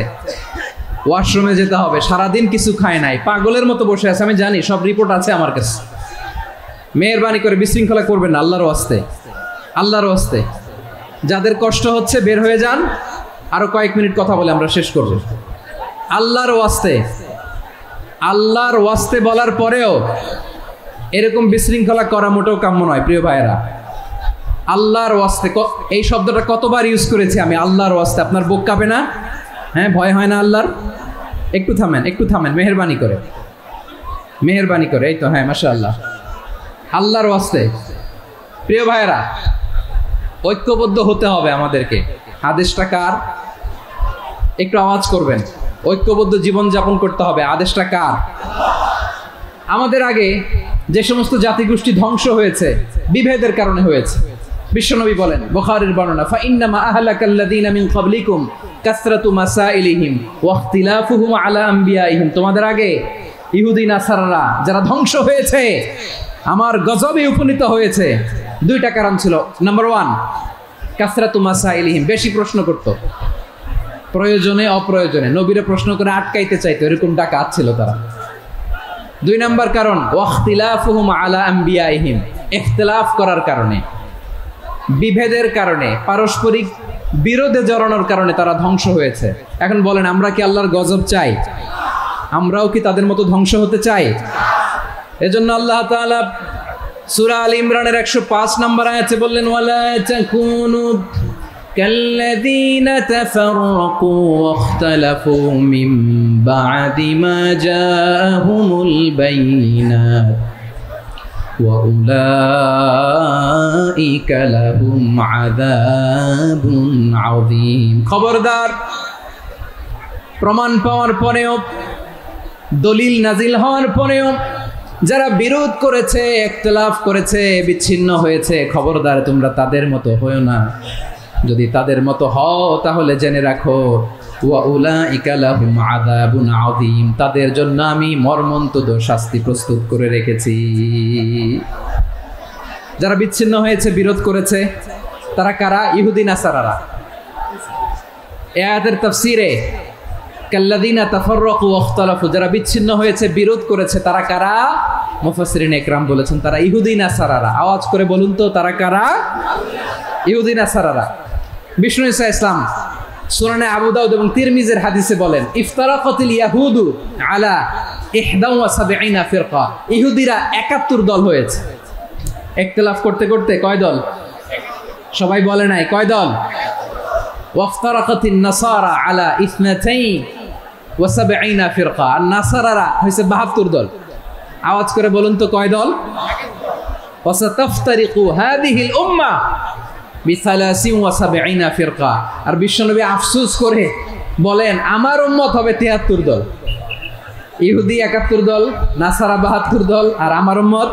ওয়াশরুমে যেতে হবে সারাদিন কিছু খায় নাই পাগলের মতো বসে আছে আমি জানি সব রিপোর্ট আছে আমার কাছে মেহেরবানি করে বিশৃঙ্খলা করবেন না আল্লাহর ওয়াস্তে যাদের কষ্ট হচ্ছে বের হয়ে যান আরো কয়েক মিনিট কথা বলে আমরা শেষ করব আল্লাহর ওয়াস্তে বলার পরেও এরকম বিশৃঙ্খলা করা মোটেও কাম্য নয় প্রিয় ভাইয়েরা আল্লাহর ওয়াস্তে এই শব্দটা কতবার ইউজ করেছি আমি আল্লাহর ওয়াস্তে আপনার বুক কাঁপে না হ্যাঁ ভয় হয় না আল্লাহর একটু থামেন মেহেরবানি করে এই তো হ্যাঁ মাশাআল্লাহ আল্লাহর ওয়াস্তে প্রিয় ভাইয়েরা ঐক্যবদ্ধ হতে হবে আমাদেরকে আদেশটা কার একটু আওয়াজ করবেন ঐক্যবদ্ধ জীবন যাপন করতে হবে আদেশটা কার আমাদের আগে যে সমস্ত জাতিগোষ্ঠী ধ্বংস হয়েছে বিভেদের কারণে হয়েছে বিশ্বনবী বলেন বুখারীর বর্ণনা ফা ইন্নামা আহলাকাল্লাযীনা মিন ক্বাবলিকুম কাসরাতু মাসাইলিহিম ওয়া ইখতিলাফুহুম আলা আমবিয়াইহিম তোমাদের আগে ইহুদি নাসারারা যারা ধ্বংস হয়েছে আমার গজবে উপনীত হয়েছে। দুইটা কারণ ছিল। নাম্বার 1, কাসরাতু মাসাইলিহিম, বেশি প্রশ্ন করত, প্রয়োজনে অপ্রয়োজনে নবীরে প্রশ্ন করে আটকাইতে চাইতো, এরকম ডাকাত ছিল তারা। 2 নাম্বার কারণ ওয়াখতিলাফুহুম আলা আম্বিয়াইহিম, ইখতিলাফ করার কারণে, বিভেদের কারণে, পারস্পরিক বিরোধে জড়ানোর কারণে তারা ধ্বংস হয়েছে। এখন বলেন, আমরা কি আল্লাহর গজব চাই? আমরাও কি তাদের মতো ধ্বংস হতে চাই? এজন্য আল্লাহ তাআলা সূরা আল ইমরানের 105 নম্বর আয়াতে বললেন, ওয়ালা তাকুনু কাল্লাযীনা তাফাররাকু ওয়াখতালাফু মিন বা'দি মা জাআহুমুল বাইয়িনাত ওয়া উলাইকা লাহুম আযাবুন আযীম। খবরদার, প্রমাণ পাওয়ার পরেও, দলিল নাজিল হওয়ার পরেও যারা বিরোধ করেছে, ইখতিলাফ করেছে, বিচ্ছিন্ন হয়েছে, খবরদার তোমরা তাদের মতো হয়ো না। যদি তাদের মতো হও তাহলে জেনে রাখো, ওয়া উলাইকা লাহুম আযাবুন আযীম, তাদের জন্য আমি মর্মন্তুদ শাস্তি প্রস্তুত করে রেখেছি। যারা বিচ্ছিন্ন হয়েছে, বিরোধ করেছে, তারা কারা? ইহুদি নাসারারা। এই আয়াতের তাফসীরে কাল্লাযীনা তাফাররাকু ওয়াখতালাফু, যারা বিচ্ছিন্ন হয়েছে, বিরোধ করেছে, তারা কারা? মুফাসসিরিন ইকরাম বলেছেন তারা ইহুদি নাসারারা। আওয়াজ করে বলুন তো, তারা কারা? ইহুদি নাসারারা। বিষ্ণু ঈসা ইসলাম সুনানে আবু দাউদ এবং তিরমিজির হাদিসে বলেন, ইফতারাকাতিল ইয়াহুদু আলা 71 ফিরকা, ইহুদিরা 71 দল হয়েছে। ইখতিলাফ করতে করতে কয় দল? সবাই বলে নাই, কয় দল? ওয়াফতারাকাতিন নাসারা আলা 72 ফিরকা, আর নাসারারা হয়েছে 72 দল। আওয়াজ করে বলুন তো, কয় দল? ওয়াসাতাফতারিকু হাদিহিল উম্মাহ বি73 ফিরকা। আর বিশ্বনবী আফসোস করে বলেন, আমার উম্মত হবে 73 দল। ইহুদি 71 দল, নাসারা 72 দল, আর আমার উম্মত,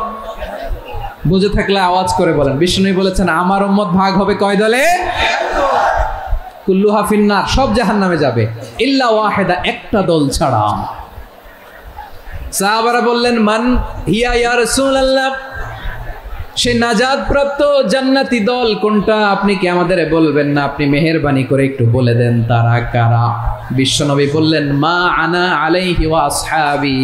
বুঝে থাকলে আওয়াজ করে বলেন। বিশ্বনবী বলেছেন, আমার উম্মত ভাগ হবে কয় দলে? কুল্লুহা ফিন্নার, সব জাহান্নামে যাবে, ইল্লা ওয়াহিদা, একটা দল ছাড়া। সাহাবারা বললেন, মান হিয়া ইয়া রাসূলুল্লাহ, সে নাজাত প্রাপ্ত জান্নাতি দল কোনটা? আপনি কি আমাদের বলবেন না? আপনি মেহেরবানি করে একটু বলে দেন তারা কারা। বিশ্বনবী বললেন, মা আনা আলাইহি ওয়া আসহাবি,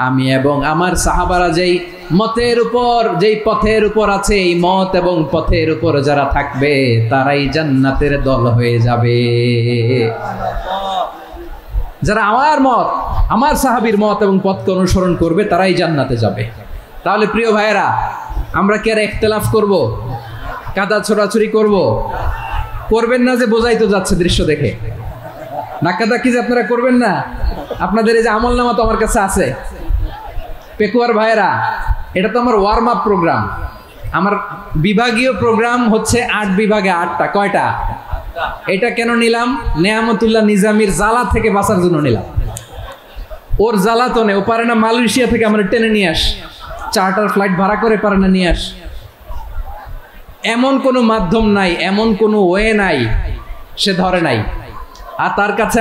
আমি এবং আমার সাহাবারা যেই মতের উপর, যেই পথের উপর আছে, এই মত এবং পথের উপর যারা থাকবে তারাই জান্নাতের দল হয়ে যাবে। যারা আমার মত, আমার সাহাবীর মত এবং পথকে অনুসরণ করবে তারাই জান্নাতে যাবে। তাহলে প্রিয় ভাইয়েরা, আমরা কি আর ইখতিলাফ করব? কাদা ছোড়াছুরি করব? করবেন না যে বোঝাই তো যাচ্ছে দৃশ্য দেখে। নাকাদাকি যে আপনারা করবেন না। আপনাদের এই যে আমলনামা তো আমার কাছে আছে। পেকুয়ার ভাইয়েরা, এটা তো আমার ওয়ার্ম আপ প্রোগ্রাম। আমার বিভাগীয় প্রোগ্রাম হচ্ছে 8 বিভাগে 8টা। কয়টা? এটা কেন নিলাম? নেয়ামতুল্লাহ নিজামীর জ্বালা থেকে বাঁচার জন্য নিলাম। ওর জ্বালাতনে ও পারে না মালয়েশিয়া থেকে আমরা টেনে নিয়ে আস, চার্টার ফ্লাইট ভাড়া করে পারে না নিয়ে আস। এমন কোনো মাধ্যম নাই, এমন কোনো ওয়ে নাই সে ধরে নাই। আর তার কাছে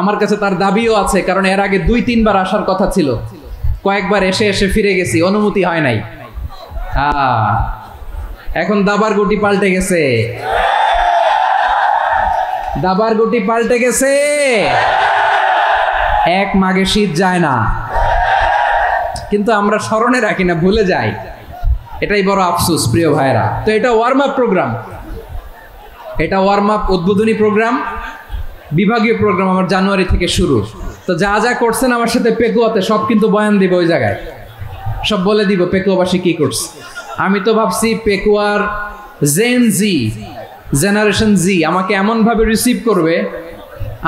আমার কাছে তার দাবিও আছে, কারণ এর আগে 2-3 বার আসার কথা ছিল। কয়েকবার এসে এসে ফিরে গেছি, অনুমতি হয় নাই। এখন দাবার গুটি পাল্টে গেছে, দাবার গুটি পাল্টে গেছে। এক মাঘে শীত যায় না, কিন্তু আমরা স্মরণে রাখি না, ভুলে যাই। এটাই বড় আফসোস প্রিয় ভাইরা। তো এটা ওয়ার্ম আপ প্রোগ্রাম, এটা ওয়ার্ম আপ উদ্বোধনী প্রোগ্রাম, বিভাগীয় প্রোগ্রাম আমার জানুয়ারি থেকে শুরু। তো যা যা করছেন আমার সাথে পেকুয়াতে সব কিন্তু বয়ান দিব, ওই জায়গায় সব বলে দিব পেকুয়াবাসী কি করছে। আমি তো ভাবছি পেকুয়ার জেন জি, জেনারেশন জি আমাকে এমনভাবে রিসিভ করবে,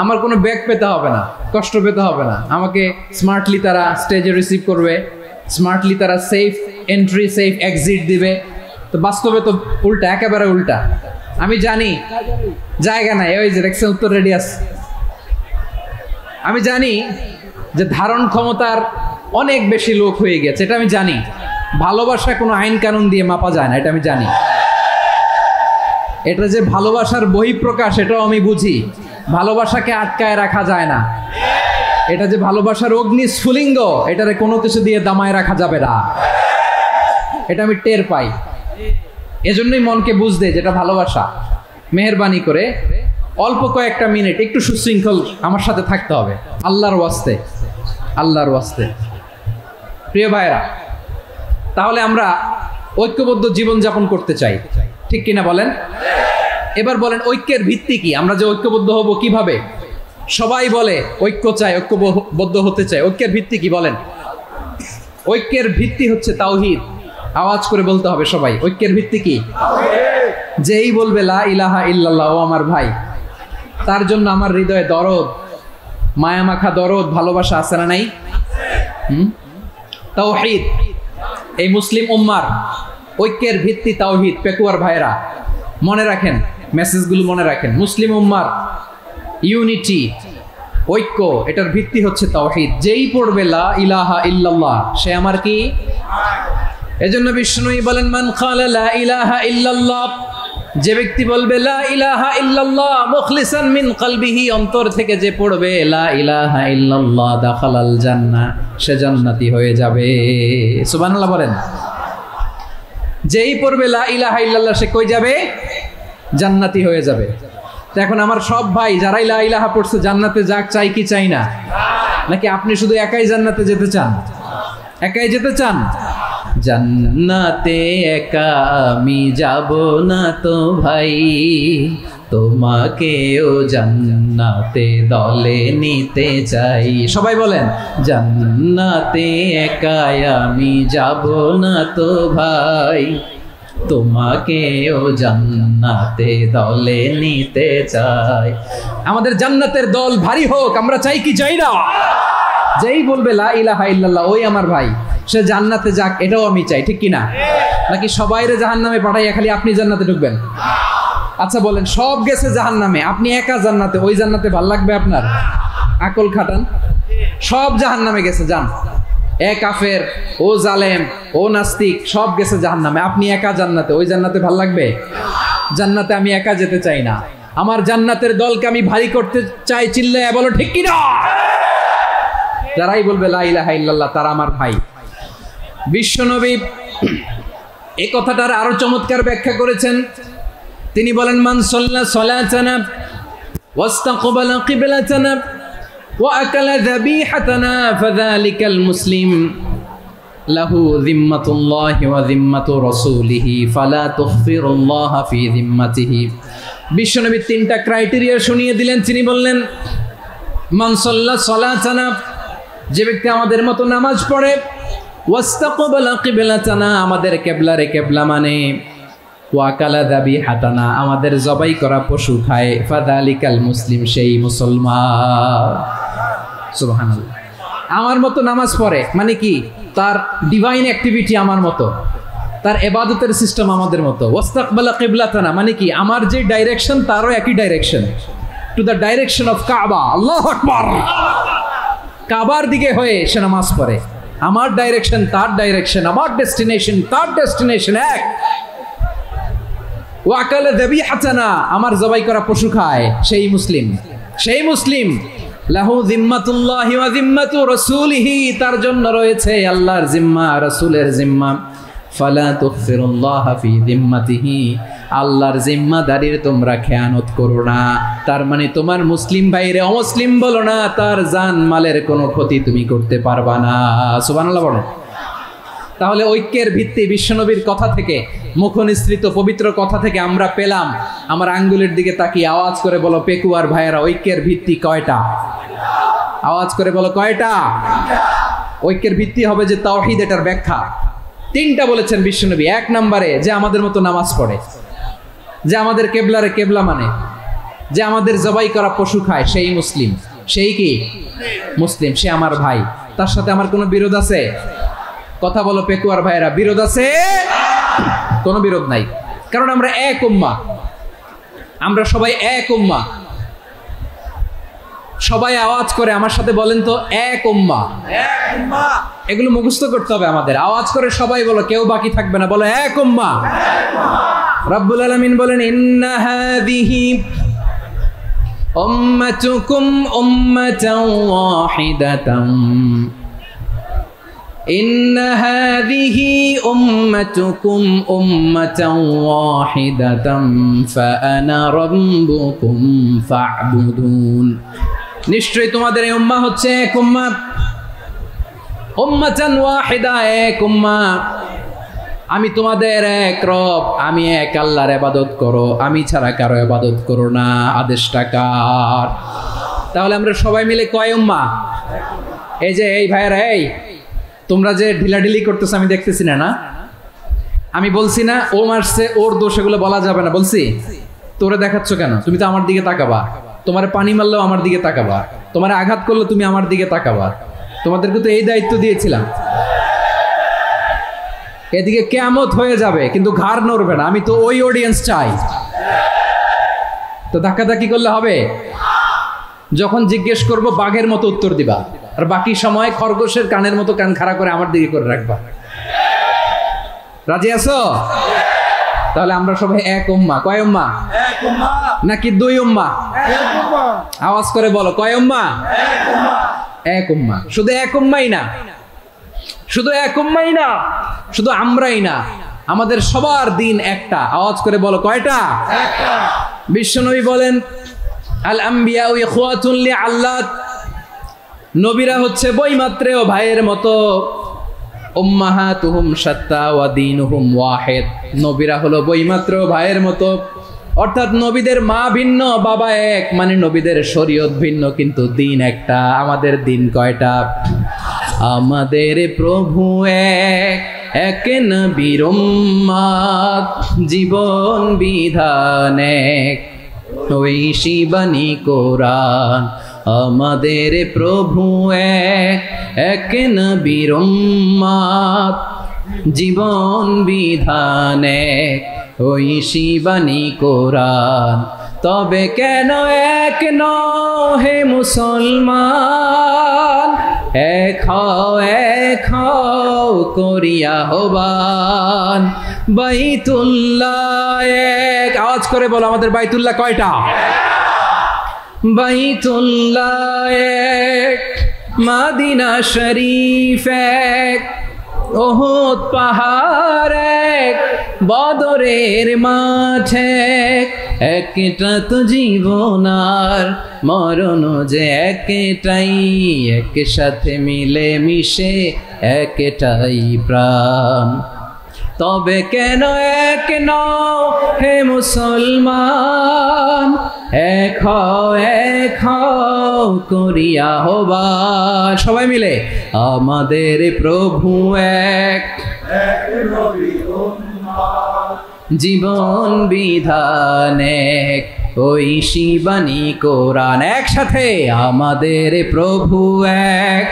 আমার কোনো ব্যাক পেতে হবে না, কষ্ট পেতে হবে না। আমাকে স্মার্টলি তারা স্টেজে রিসিভ করবে, স্মার্টলি তারা সেফ এন্ট্রি, সেফ এক্সিট দিবে। তো বাস্তবে তো উল্টা, একেবারে উল্টা। আমি জানি জায়গা নাই, ওই যে দেখছেন উত্তর রেডিয়াস। আমি জানি যে ধারণ ক্ষমতার অনেক বেশি লোক হয়ে গেছে, এটা আমি জানি। ভালোবাসা কোনো আইন কানুন দিয়ে মাপা যায় না, এটা আমি জানি। এটা যে ভালোবাসার বহিঃপ্রকাশ, এটাও আমি বুঝি। ভালোবাসাকে আটকায় রাখা যায় না। এটা যে ভালোবাসার অগ্নি স্ফুলিঙ্গ, এটারে কোনো কিছু দিয়ে দামায় রাখা যাবে না। এটা আমি টের পাই। এজন্যই মনকে বুঝ দেয় যেটা ভালোবাসা। মেহেরবানি করে অল্প কয়েকটা মিনিট একটু সুশৃঙ্খল আমার সাথে থাকতে হবে, আল্লাহর ওয়াস্তে, আল্লাহর ওয়াস্তে। প্রিয় ভাইরা, তাহলে আমরা ঐক্যবদ্ধ জীবন যাপন করতে চাই, ঠিক কিনা বলেন? এবার বলেন ঐক্যের ভিত্তি কি? আমরা যে ঐক্যবদ্ধ হব কিভাবে? সবাই বলে ঐক্য চাই, ঐক্যবদ্ধ হতে চাই। ঐক্যের ভিত্তি কি বলেন? ঐক্যের ভিত্তি হচ্ছে তাওহীদ। আওয়াজ করে বলতে হবে সবাই, ঐক্যের ভিত্তি কি? যেই বলবে লা ইলাহা ইল্লাল্লাহ, ও আমার ভাই, তার জন্য আমার হৃদয়ে দরদ, মায়া মাখা দরদ, ভালোবাসা আছে না নাই? তাওহীদ। এই মুসলিম উম্মার ঐক্যের ভিত্তি তাওহীদ। পেকুয়ার ভাইরা মনে রাখেন, মেসেজগুলো মনে রাখেন। মুসলিম উম্মার ইউনিটি, ঐক্য, এটার ভিত্তি হচ্ছে তাওহীদ। যেই পড়বে লা ইলাহা ইল্লাল্লাহ, সে আমার কি? এজন্য বিষ্ণুই বলেন মান ক্বালা লা ইলাহা ইল্লাল্লাহ, যে ব্যক্তি বলবে লা ইলাহা ইল্লাল্লাহ মুখলিসান মিন কলবিহি, অন্তর থেকে যে পড়বে লা ইলাহা ইল্লাল্লাহ, দাখালাল জান্নাহ, সে জান্নাতি হয়ে যাবে। সুবহানাল্লাহ বলেন। যেই পড়বে লা ইলাহা ইল্লাল্লাহ, সে কই যাবে? জান্নাতি হয়ে যাবে। তো এখন আমার সব ভাই যারাই লা ইলাহা পড়ছে জান্নাতে যাক, চাই কি চাই না? নাকি আপনি শুধু একাই জান্নাতে যেতে চান? একাই যেতে চান? জান্নাতে একা আমি যাব না তো ভাই, তোমাকেও জান্নাতে দলে নিতে চাই। সবাই বলেন জান্নাতে একা আমি যাব না তো ভাই, তোমাকেও জান্নাতে দলে নিতে চাই। আমাদের জান্নাতের দল ভারী হোক, আমরা চাই কি চাই না? যেই বলবে লা ইলাহা ইল্লাল্লাহ, ওই আমার ভাই, সে জান্নাতে যাক, এটাও আমি চাই, ঠিক কিনা? নাকি সবাইরে জাহান্নামে পাঠাইয়া খালি আপনি জান্নাতে ঢুকবেন? আচ্ছা বলেন, সব গেছে জাহান্নামে, আপনি একা জান্নাতে, ওই জান্নাতে ভাল লাগবে আপনার? আকল খাটান। সব জাহান্নামে গেছে, যান। এ কাফের, ও জালেম, ও নাস্তিক, সব গেছে জাহান্নামে, আপনি একা জান্নাতে, ওই জান্নাতে ভাল লাগবে? জান্নাতে আমি একা যেতে চাই না, আমার জান্নাতের দলকে আমি ভারী করতে চাই। চিল্লায়া বলো ঠিক কিনা? যারাই বলবে লা ইলাহা ইল্লাল্লাহ, তারা আমার ভাই। বিশ্বনবী এই কথাটার আরো চমৎকার ব্যাখ্যা করেছেন। তিনি বলেন মান সাল্লা সালাতানা ওয়াস্তাকবালা কিবলাতানা ওয়া আকালা যাবিহাতানা ফাযালিকাল মুসলিম লাহু যিম্মাতুল্লাহি ওয়া যিম্মাতু রাসূলিহি ফালা তুগফিরুল্লাহা ফি যিম্মাতিহি। বিশ্বনবী তিনটা ক্রাইটেরিয়া শুনিয়ে দিলেন। তিনি বললেন মান সাল্লা সালাতানা, যে ব্যক্তি আমাদের মতো নামাজ পড়ে, ওয়াস্তাকবালা কিবলাতানা, আমাদের কিবলারে কিবলা মানে, ওয়াকালা যাবিহাতানা, আমাদের জবাই করা পশু খায়, ফাযালিকাল মুসলিম, সেই মুসলমান। সুবহানাল্লাহ। আমার মতো নামাজ পড়ে মানে কি? তার ডিভাইন অ্যাক্টিভিটি আমার মতো, তার ইবাদতের সিস্টেম আমাদের মতো। ওয়াস্তাকবালা কিবলাতানা মানে কি? আমার যে ডাইরেকশন তারও একই direction, to the direction of কাবা। আল্লাহু আকবার। কাবার দিকে হয়ে সে নামাজ পড়ে। আমার ডাইরেকশন তার ডাইরেকশন, আমার ডেস্টিনেশন তার ডেস্টিনেশন এক। ওয়াকালা যাবিহাতানা, আমার জবাই করা পশু খায়, সেই মুসলিম। সেই মুসলিম লাহু যিম্মাতুল্লাহি ওয়া যিম্মাতু রাসূলিহি, তার জন্য রয়েছে আল্লাহর জিম্মা, রাসূলের জিম্মা। ফালা তুগফিরুল্লাহা ফি যিম্মাতিহি, আল্লাহর জিম্মাদারির তোমরা খেয়ানত করো না। তার মানে তোমার মুসলিম ভাইরে অমুসলিম বলো না, তার জান মালের কোনো ক্ষতি তুমি করতে পারবা না। সুবহানাল্লাহ বলো। তাহলে ঐক্যের ভিত্তি বিশ্বনবীর কথা থেকে, মুখনিসৃত পবিত্র কথা থেকে আমরা পেলাম। আমার আঙ্গুলের দিকে তাকিয়ে আওয়াজ করে বলো পেকুয়ার ভাইয়েরা, ঐক্যের ভিত্তি কয়টা? আওয়াজ করে বলো কয়টা? ঐক্যের ভিত্তি হবে যে তাওহীদ, এটার ব্যাখ্যা তিনটা বলেছেন বিশ্বনবী। এক নম্বরে যে আমাদের মতো নামাজ পড়ে, যে আমাদের কেবলারে কেবলা মানে, যে আমাদের জবাই করা পশু খায়, সেই মুসলিম। সেই কি? মুসলিম। সে আমার ভাই। তার সাথে আমার কোনো বিরোধ আছে? কথা বলো পেকুয়ার ভাইয়েরা, বিরোধ আছে? কোনো বিরোধ নাই, কারণ আমরা এক উম্মাহ, আমরা সবাই এক উম্মাহ। সবাই আওয়াজ করে আমার সাথে বলেন তো, এক উম্মাহ। এগুলো মুখস্থ করতে হবে আমাদের। আওয়াজ করে সবাই বলো, কেউ বাকি থাকবে না, বলো এক উম্মাহ। রব্বুল আলামিন বলেন ইন্না হাযিহি উম্মাতুকুম উম্মাতান ওয়াহিদাতান, ইন্না হাযিহি উম্মাতুকুম উম্মাতান ওয়াহিদাতাম ফাআনা রাব্বুকুম ফা'বুদুন। নিশ্চয়ই তোমাদের এই উম্মাহ হচ্ছে এক উম্মাহ, উম্মাতান ওয়াহিদা, এক উম্মাহ। আমি তোমাদের এক রব, আমি এক আল্লাহর ইবাদত করো, আমি ছাড়া কারো ইবাদত করো না। আদেশটা কার? তাহলে আমরা সবাই মিলে কয় উম্মাহ? এই যে এই ভাইয়েরা, এই তোমরা যে ঢিলাঢিলি করতেছো আমি দেখতেছি না, না আমি বলছি না ও মারছে ওর দোষ, এগুলো বলা যাবে না বলছি? তোরে দেখাচ্ছ কেন? তুমি তো আমার দিকে তাকাবা। তোমার পানি মারলেও আমার দিকে তাকাবা, তোমার আঘাত করলে তুমি আমার দিকে তাকাবা। তোমাদেরকে তো এই দায়িত্ব দিয়েছিলাম। এদিকে কিয়ামত হয়ে যাবে কিন্তু ঘাড় নড়বে না, আমি তো ওই অডিয়েন্স চাই। তো ধাক্কাধাক্কি করলে হবে? যখন জিজ্ঞেস করব বাঘের মতো উত্তর দিবা, আর বাকি সময় খরগোশের কানের মতো কান খাড়া করে আমার দিকে করে রাখবা। রাজি আছো? তাহলে আমরা সবাই এক উম্মাহ। কয় উম্মাহ? এক উম্মাহ নাকি দুই উম্মাহ? এক উম্মাহ। আওয়াজ করে বলো, কয় উম্মাহ? এক উম্মাহ। এক উম্মাহ। শুধু এক উম্মাহই না, শুধু এক উম্মাহই না, শুধু আমরাই না, আমাদের সবার দিন একটা। আওয়াজ করে বলো, কয়টা? একটা। বিশ্বনবী বলেন, আল আম্বিয়াউ ইখওয়াতুন লিআল্লাত, নবীরা হচ্ছে বৈমাত্রেয় ভাইয়ের মতো। উম্মাহাতুহুম শাত্তা ওয়া দীনুহুম ওয়াহিদ, নবীরা হলো বৈমাত্রেয় ভাইয়ের মতো। অর্থাৎ নবীদের মা ভিন্ন, বাবা এক, মানে নবীদের শরীয়ত ভিন্ন কিন্তু দিন একটা। আমাদের দিন কয়টা? আমাদের প্রভু এক, এক নবীর উম্মাত, জীবন বিধান এক, ওই শিবানী কোরআন। আমাদের প্রভু এক, এক নবীর উম্মাত, জীবন বিধান এক, ওই শিবানী কোরআন। তবে কেন এক নও হে মুসলমান, এক হও করিয়া আহ্বান। বাইতুল্লাহ এক, আওয়াজ করে বলো আমাদের বাইতুল্লাহ কয়টা? বাইতুল্লাহ এক, মদিনা শরীফ এক, উহুদ পাহাড় এক, বদরের মাঠ এক। একটা তো জীবন আর মরণ যে একটাই, একসাথে মিলে মিশে একটাই প্রাণ। তবে কেন এক নও হে মুসলমান, এক হও করিয়া আহ্বান। সবাই মিলে, আমাদের প্রভু এক, জীবন বিধান এক, ওই শিবানী কোরআন। একসাথে, আমাদের প্রভু এক,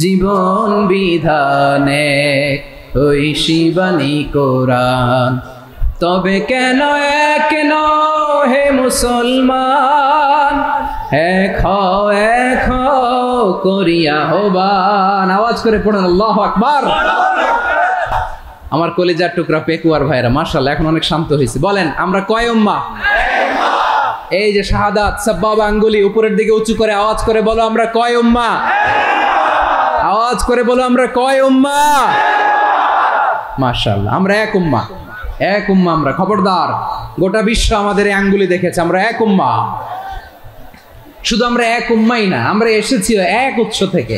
জীবন বিধান এক, ওই শিবানী কোরআন। তবে কেন এক নও হে মুসলমান, এক হও করিয়া আহ্বান। আওয়াজ করে পড়ুন আল্লাহু আকবার। আমার কলিজার টুকরা পেকুয়ার ভাইরা মাশাআল্লাহ এখন অনেক শান্ত হয়েছে। বলেন আমরা কয় উম্মাহ? এই যে শাহাদাত সাব্বাবা আঙ্গুলি উপরের দিকে উঁচু করে আওয়াজ করে বলো আমরা কয় উম্মাহ? আওয়াজ করে বলো আমরা কয় উম্মাহ? মাশাআল্লাহ আমরা এক উম্মাহ, এক উম্মাহ আমরা। খবরদার, গোটা বিশ্ব আমাদের এই আঙ্গুলি দেখেছে, আমরা এক উম্মাহ। শুধু আমরা এক উম্মাই না, আমরা এসেছি এক উৎস থেকে।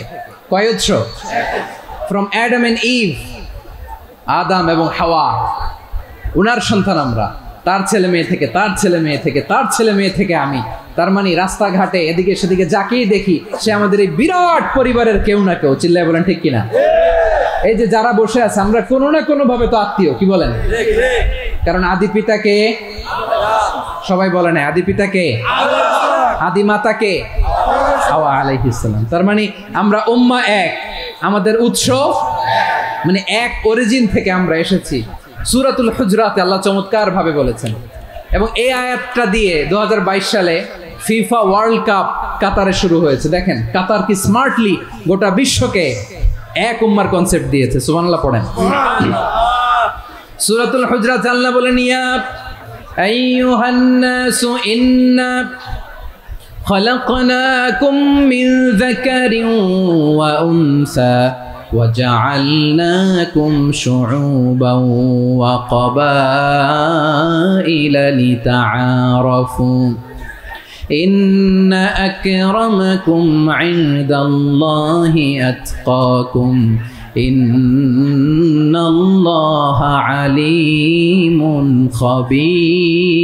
কয় উৎস? ফ্রম অ্যাডাম এন্ড ইভ, আদম এবং হাওয়া, উনার সন্তান আমরা। তার ছেলে মেয়ে থেকে, তার ছেলে মেয়ে থেকে, তার ছেলে মেয়ে থেকে আমি। তার মানে রাস্তাঘাটে এদিকে সেদিকে যাকেই দেখি সে আমাদের এই বিরাট পরিবারের কেউ না কেউ। চিল্লায় বলেন ঠিক কিনা? এই যে যারা বসে আছে আমরা কোনো না কোনো ভাবে তো আত্মীয়, কি বলেন? কারণ আদি পিতাকে সবাই বলে না, আদি পিতাকে, আদি মাতাকে হাওয়া আলাইহিস সালাম। তার মানে আমরা উম্মাহ এক, আমাদের উৎস মানে এক অরিজিন থেকে আমরা এসেছি। সূরাতুল হুজরাতে আল্লাহ চমৎকার ভাবে বলেছেন, এবং এই আয়াতটা দিয়ে 2022 সালে ফিফা ওয়ার্ল্ড কাপ কাতারে শুরু হয়েছে। দেখেন কাতার কি স্মার্টলি গোটা বিশ্বকে এক উম্মার কনসেপ্ট দিয়েছে। সুবহানাল্লাহ পড়েন। সূরাতুল হুজরাতে আল্লাহ বলেন, ইয়া আইয়ুহান নাসু ইন্না خلقناكم من ذكر وأنثى وجعلناكم شعوبا وقبائل لتعارفوا إن أكرمكم عند الله أتقاكم إن الله عليم خبير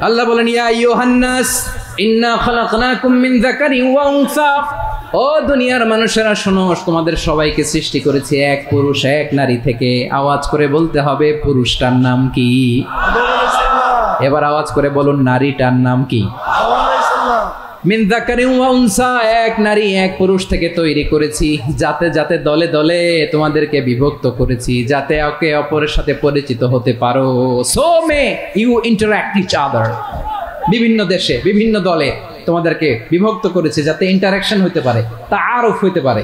আল্লাহ বলেন ইয়া আইয়ুহান নাস ইন্না খালাকনাকুম মিন যাকারিন ওয়া উনসা ও দুনিয়ার মানুষেরা শোনো তোমাদের সবাইকে সৃষ্টি করেছি এক পুরুষ এক নারী থেকে আওয়াজ করে বলতে হবে পুরুষটার নাম কি এবার আওয়াজ করে বলুন নারীটার নাম কি মিন যাকারিন ওয়া উনসা এক নারী এক পুরুষ থেকে তৈরি করেছি যাতে যাতে দলে দলে তোমাদেরকে বিভক্ত করেছি যাতে একে অপরের সাথে পরিচিত হতে পারো so may you interact each other বিভিন্ন দেশে বিভিন্ন দলে তোমাদেরকে বিভক্ত করেছে যাতে ইন্টারঅ্যাকশন হতে পারে তাআরুফ হতে পারে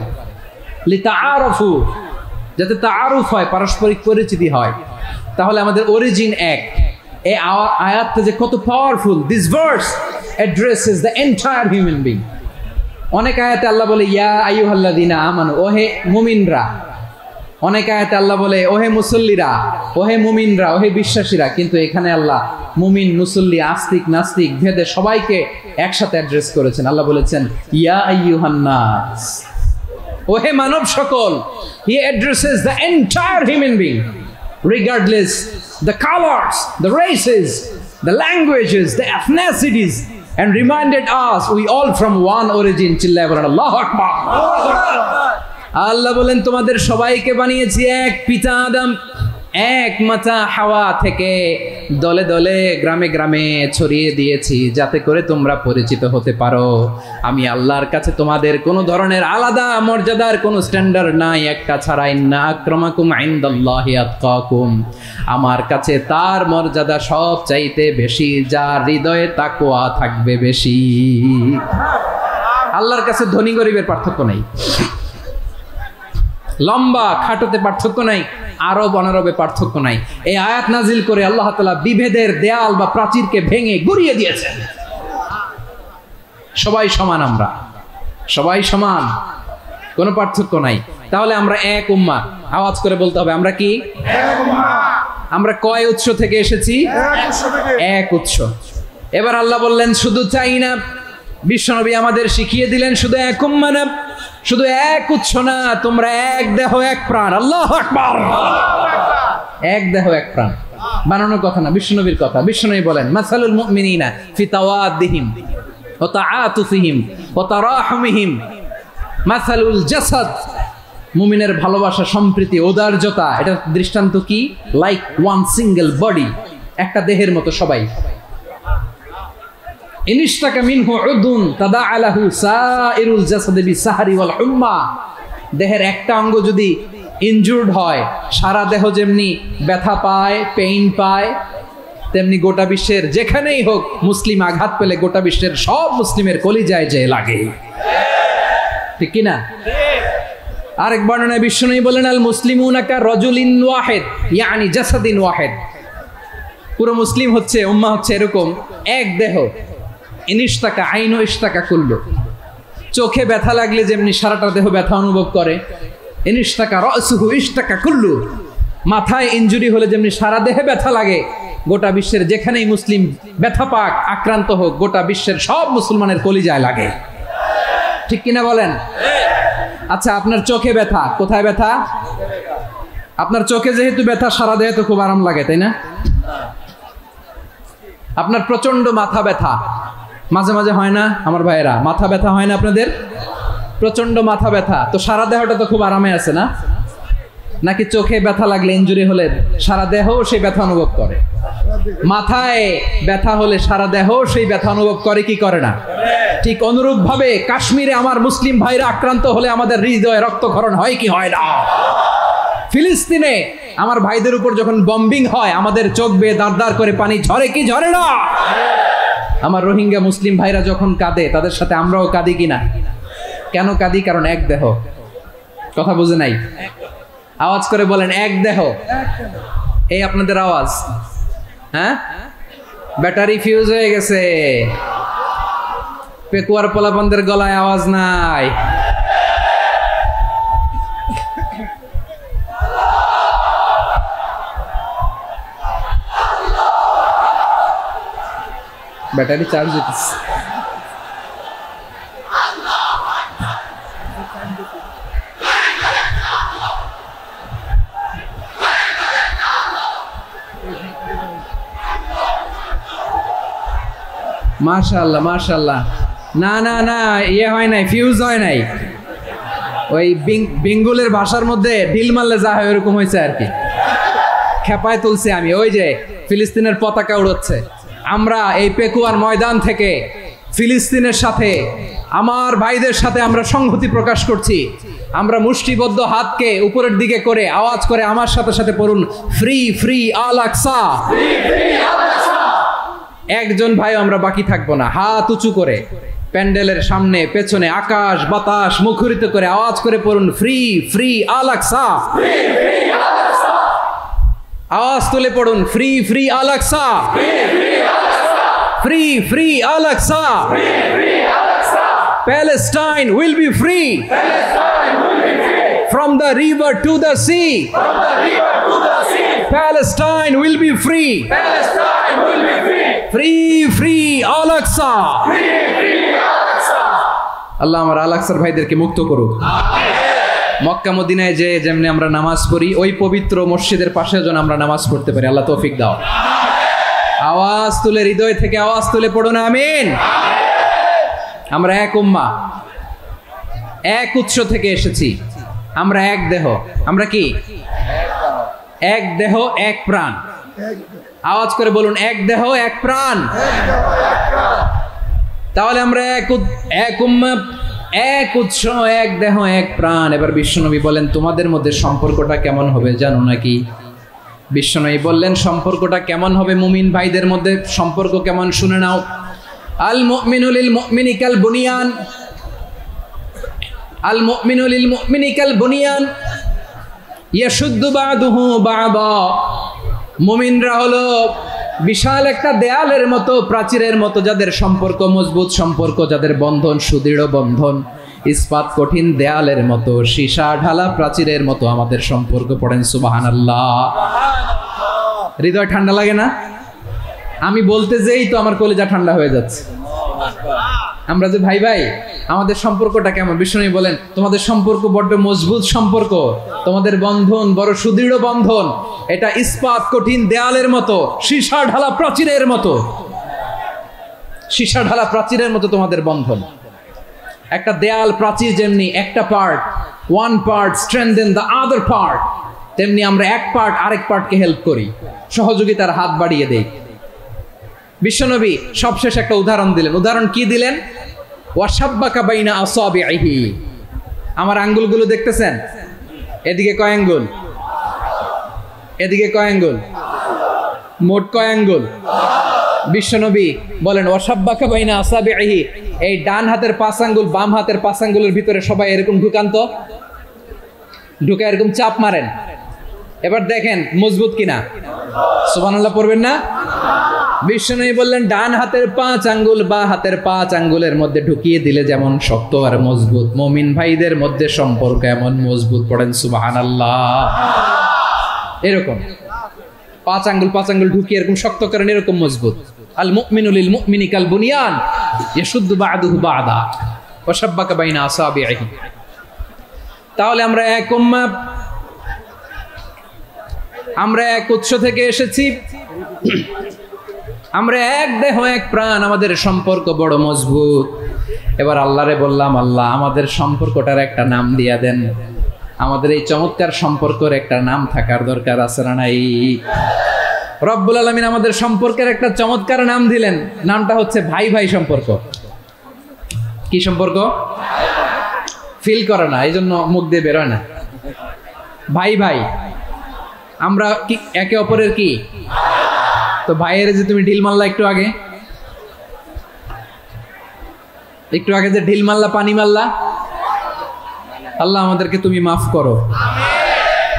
লিতাআরফু যাতে তাআরুফ হয় পারস্পরিক পরিচিতি হয় তাহলে আমাদের অরিজিন এক এই আয়াতটা যে কত powerful this verse addresses the entire human being অনেক আয়াতে আল্লাহ বলে ইয়া আইয়ুহাল্লাযীনা আমানু ওহে মুমিনরা অনেক আয়াতে আল্লাহ বলে ওহে মুসল্লিরা ওহে মুমিনরা ওহে বিশ্বাসীরা কিন্তু এখানে আল্লাহ মুমিন মুসল্লি আস্তিক নাস্তিক ভেদে সবাইকে একসাথে অ্যাড্রেস করেছেন আল্লাহ বলেছেন ইয়া আইয়ুহান নাস ওহে মানব সকল he addresses the entire human being regardless the colors the races the languages the ethnicities and reminded us we all from one origin চিল্লায়ে বলেন আল্লাহু আকবার আল্লাহ বলেন তোমাদের সবাইকে বানিয়েছি এক পিতা আদম এক মাতা হাওয়া থেকে দলে দলে গ্রামে গ্রামে ছড়িয়ে দিয়েছি যাতে করে তোমরা পরিচিত হতে পারো আমি আল্লাহর কাছে তোমাদের কোনো ধরনের আলাদা মর্যাদার কোনো স্ট্যান্ডার্ড নাই একটা ছাড়া ইন্না আক্রামাকুম ইনদাল্লাহি আতকাকুম আমার কাছে তার মর্যাদা সব চাইতে বেশি যার হৃদয়ে তাকওয়া থাকবে বেশি আল্লাহর কাছে ধনী গরিবের পার্থক্য নাই লম্বা খাটোতে পার্থক্য নাই আরব অনারবে পার্থক্য নাই এই আয়াত নাজিল করে আল্লাহ তাআলা বিভেদের দেয়াল বা প্রাচীরকে ভেঙে গুড়িয়ে দিয়েছেন সবাই সমান আমরা সবাই সমান কোনো পার্থক্য নাই তাহলে আমরা এক উম্মাহ আওয়াজ করে বলতে হবে আমরা কি এক উম্মাহ আমরা কয় উৎস থেকে এসেছি এক উৎস এবার আল্লাহ বললেন শুধু চাই না বিশ্বনবী আমাদের শিখিয়ে দিলেন শুধু এক উম্মাহ না শুধু এক উৎস না তোমরা এক দেহ এক প্রাণ আল্লাহু আকবার এক দেহ এক প্রাণ বানানোর কথা না বিশ্বনবীর কথা বিশ্বনবী বলেন মাসালুল মুমিনিনা ফি তাওয়াদ্দিহিম ওয়া তাআতুফিহিম ওয়া তারাহুমিহিম মাসালুল জাসাদ মুমিনের ভালোবাসা সম্প্রীতি ঔদার্যতা এটা দৃষ্টান্ত কি লাইক ওয়ান সিঙ্গেল বডি একটা দেহের মতো সবাই ইনিশতাকা মিনহু উদুন তাদাআলাহু সাইরুল জাসাদি বিসাহরি ওয়াল হুম্মা দেহের একটা অঙ্গ যদি ইনজুরড হয় সারা দেহ যেমনি ব্যথা পায় পেইন পায় তেমনি গোটা বিশ্বের যেখানেই হোক মুসলিম আঘাত পেলে গোটা বিশ্বের সব মুসলিমের কলিজায় যে লাগে ঠিক কি না আরেক বর্ণনায় বিশ্বনবী বলেন আল মুসলিমুনা কা রাজুলিন ওয়াহিদ ইয়ানি জাসাদিন ওয়াহিদ পুরো মুসলিম হচ্ছে উম্মাহ হচ্ছে এরকম এক দেহ ইনিশতাকা আইনু ইশতাকা কুল্লু চোখে ব্যথা লাগলে যেমনি সারাটা দেহ ব্যথা অনুভব করে ইনিশতাকা রাসুহু ইশতাকা কুল্লু মাথায় ইনজুরি হলে যেমনি সারা দেহে ব্যথা লাগে গোটা বিশ্বের যেখানেই মুসলিম ব্যথা পাক আক্রান্ত হোক গোটা বিশ্বের সব মুসলমানের কলিজায় লাগে ঠিক কিনা বলেন আচ্ছা আপনার চোখে ব্যথা কোথায় ব্যথা আপনার চোখে যেহেতু ব্যথা সারা দেহে তো খুব আরাম লাগে তাই না আপনার প্রচন্ড মাথা ব্যথা মাঝে মাঝে হয় না আমার ভাইয়েরা মাথা ব্যথা হয় না আপনাদের প্রচন্ড মাথা ব্যথা তো সারা দেহটা তো খুব আরামে আছে না নাকি চোখে ব্যথা লাগলে ইনজুরি হলে সারা দেহ সেই ব্যথা অনুভব করে মাথায় ব্যথা হলে সারা দেহ সেই ব্যথা অনুভব করে কি করে না ঠিক অনুরূপ ভাবে কাশ্মীরে আমার মুসলিম ভাইরা আক্রান্ত হলে আমাদের হৃদয়ে রক্তক্ষরণ হয় কি হয় না ফিলিস্তিনে আমার ভাইদের উপর যখন বম্বিং হয় আমাদের চোখ বেয়ে দাঁড় দাঁড় করে পানি ঝরে কি ঝরে না আমার রোহিঙ্গা মুসলিম ভাইরা যখন কাঁদে তাদের সাথে আমরাও কাঁদি কিনা কেন কাঁদি কারণ এক দেহ কথা বুঝে নাই আওয়াজ করে বলেন এক দেহ এই আপনাদের আওয়াজ, হ্যাঁ ব্যাটারি ফিউজ হয়ে গেছে, পেকুয়ার পোলাপানদের গলায় আওয়াজ নাই। ব্যাটারি চার্জ দিতেছে। মাশাআল্লাহ মাশাআল্লাহ। না না না, ইয়ে হয় নাই, ফিউজ হয় নাই। ওই বেঙ্গলের ভাষার মধ্যে ঢিল মারলে যা হয় ওরকম হয়েছে আর কি। খেপায় তুলছি আমি। ওই যে ফিলিস্তিনের পতাকা উড়াচ্ছে, আমরা এই পেকুয়ার ময়দান থেকে ফিলিস্তিনের সাথে, আমার ভাইদের সাথে আমরা সংহতি প্রকাশ করছি। আমরা মুষ্টিবদ্ধ হাতকে উপরের দিকে করে আওয়াজ করে আমার সাথে সাথে পড়ুন, ফ্রি ফ্রি আল আকসা। একজন ভাই আমরা বাকি থাকবো না। হাত উঁচু করে প্যান্ডেলের সামনে পেছনে আকাশ বাতাস মুখরিত করে আওয়াজ করে পড়ুন, ফ্রি ফ্রি আল আকসা। আওয়াজ তুলে পড়ুন, free free Al Aqsa, free free Al Aqsa. Palestine will be free from the river to the sea. Palestine will be free. Free free Al Aqsa. আল্লাহ আমার আল আকসার ভাইদেরকে মুক্ত করুক। মক্কা মদিনায় যে যেমনি আমরা নামাজ পড়ি, ওই পবিত্র মসজিদের পাশে যেন আমরা নামাজ পড়তে পারি। আল্লাহ তৌফিক দাও। আওয়াজ তুলে, হৃদয় থেকে আওয়াজ তুলে পড়ুন আমিন। আমরা এক উম্মাহ, এক উৎস থেকে এসেছি, আমরা এক দেহ। আমরা কি? এক দেহ এক প্রাণ। আওয়াজ করে বলুন, এক দেহ এক প্রাণ। তাহলে আমরা এক উম্মাহ, এক উৎস, এক দেহ এক প্রাণ। এবার বিশ্বনবী বলেন, তোমাদের মধ্যে সম্পর্কটা কেমন হবে জানো নাকি? বিশ্বনবী বললেন, সম্পর্কটা কেমন হবে মুমিন ভাইদের মধ্যে, সম্পর্ক কেমন শুনে নাও। আল মুমিনু লিল মুমিনি কাল বুনিয়ান, আল মুমিনু লিল মুমিনি কাল বুনিয়ান ইয়াশুদ্দু বাদুহু বাদা। মুমিনরা হলো বিশাল একটা দেয়ালের মতো, প্রাচীরের মতো, যাদের সম্পর্ক মজবুত সম্পর্ক, যাদের বন্ধন সুদৃঢ় বন্ধন, ইস্পাত কঠিন দেয়ালের মতো, সীসা ঢালা প্রাচীরের মতো আমাদের সম্পর্ক। পড়েন সুবহানাল্লাহ। হৃদয় ঠান্ডা লাগে না? আমি বলতে যেই তো আমার কলিজা ঠান্ডা হয়ে যাচ্ছে। আমরা যে ভাই ভাই, আমাদের সম্পর্কটা কেমন? বিষ্ণু বলেন, তোমাদের সম্পর্ক বড্ড মজবুত সম্পর্ক, তোমাদের বন্ধন বড় সুদৃঢ় বন্ধন। এটা ইস্পাত কঠিন দেয়ালের মতো, সীসা ঢালা প্রাচীরের মতো, সীসা ঢালা প্রাচীরের মতো তোমাদের বন্ধন। একটা দেয়াল প্রাচীর যেমনি একটা part, one part strengthen the other part, তেমনি আমরা এক পার্ট আরেক পার্টকে হেল্প করি, সহযোগিতার হাত বাড়িয়ে দেই। বিশ্বনবী সবশেষ একটা উদাহরণ দিলেন। উদাহরণ কি দিলেন? ওয়াশাব্বাকা বাইনা আসাবিহি। আমার আঙ্গুলগুলো দেখতেছেন? এদিকে কয় আঙ্গুল, এদিকে কয় আঙ্গুল, মোট কয় আঙ্গুল? বিশ্বনবী বলেন, ওয়াশাব্বাকা বাইনা আসাবিহি। এই ডান হাতের 5 আঙ্গুল বাম হাতের 5 আঙ্গুলের ভিতরে সবাই এরকম ঢুকান তো, ঢুকে এরকম চাপ মারেন। এবার দেখেন মজবুত কিনা। সুবহানাল্লাহ পড়বেন না? বিশ্বনবী বললেন, ডান হাতের 5 আঙ্গুল বা হাতের 5 আঙ্গুলের মধ্যে ঢুকিয়ে দিলে যেমন শক্ত আর মজবুত, মুমিন ভাইদের মধ্যে সম্পর্ক এমন মজবুত। পড়েন সুবহানাল্লাহ। এরকম 5 আঙ্গুল ঢুকিয়ে এরকম শক্ত করেন, এরকম মজবুত। আল মুমিনু লিল মুমিনি কাল বুনিয়ান ইয়াশুদ্দু বাদুহু বাদা ওয়া শাব্বাকা বাইনা আসাবিহি। তাহলে আমরা এক উম্মাহ, আমরা এক উৎস থেকে এসেছি, আমরা এক দেহ এক প্রাণ, আমাদের সম্পর্ক বড় মজবুত। এবার আল্লাহরে বললাম, আল্লাহ আমাদের সম্পর্কটার একটা নাম দিয়া দেন। আমাদের এই চমৎকার সম্পর্কের একটা নাম থাকার দরকার আছে না নাই? রব্বুল আলামিন আমাদের সম্পর্কের একটা চমৎকার নাম দিলেন। নামটা হচ্ছে ভাই ভাই সম্পর্ক। কি সম্পর্ক? ফিল করে না, এই জন্য মুখ দিয়ে বেরোয় না। ভাই ভাই, আমরা কি একে অপরের কি? তো ভাইয়ের যে তুমি ঢিল মারলা একটু আগে, একটু আগে যে ঢিল মারলা, পানি মারলা, আল্লাহ আমাদেরকে তুমি মাফ করো।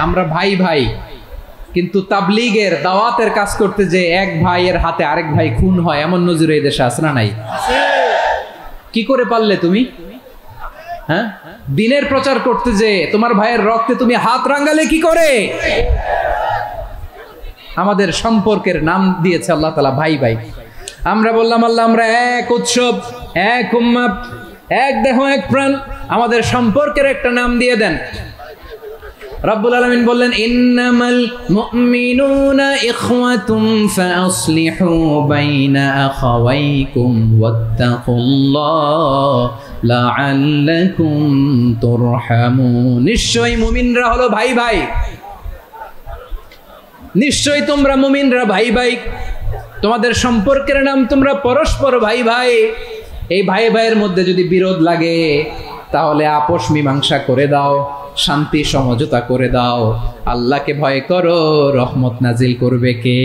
আমরা ভাই ভাই, কিন্তু তাবলীগের দাওয়াতের কাজ করতে যে এক ভাইয়ের হাতে আরেক ভাই খুন হয়, এমন নজির এই দেশে আছে না নাই? কি করে পারলে তুমি? হ্যাঁ, দিনের প্রচার করতে যে তোমার ভাইয়ের রক্তে তুমি হাত রাঙালে কি করে? আমাদের সম্পর্কের নাম দিয়েছে আল্লাহ তাআলা ভাই ভাই। আমরা বললাম আল্লাহ আমরা এক উৎসব, এক উম্মাহ, এক দেহ, এক প্রাণ, আমাদের সম্পর্কের একটা নাম দিয়ে দেন। রব্বুল আলামিন বললেন ইন্নামাল মুমিনুনা ইখওয়াতুন ফাসলিহু বাইনা আখাওয়াইকুম ওয়াত্তাকুল্লাহ লাআল্লাকুম তুরহামুন। নিশ্চয়ই মুমিনরা হলো ভাই ভাই, নিশ্চয়ই তোমরা মুমিনরা ভাই ভাই, তোমাদের সম্পর্কের নাম তোমরা পরস্পর ভাই ভাই। এই ভাই ভাইয়ের মধ্যে যদি বিরোধ লাগে তাহলে আপোষ মীমাংসা করে দাও, শান্তি সমঝোতা করে দাও। আল্লাহকে ভয় করো, রহমত নাজিল করবে কে?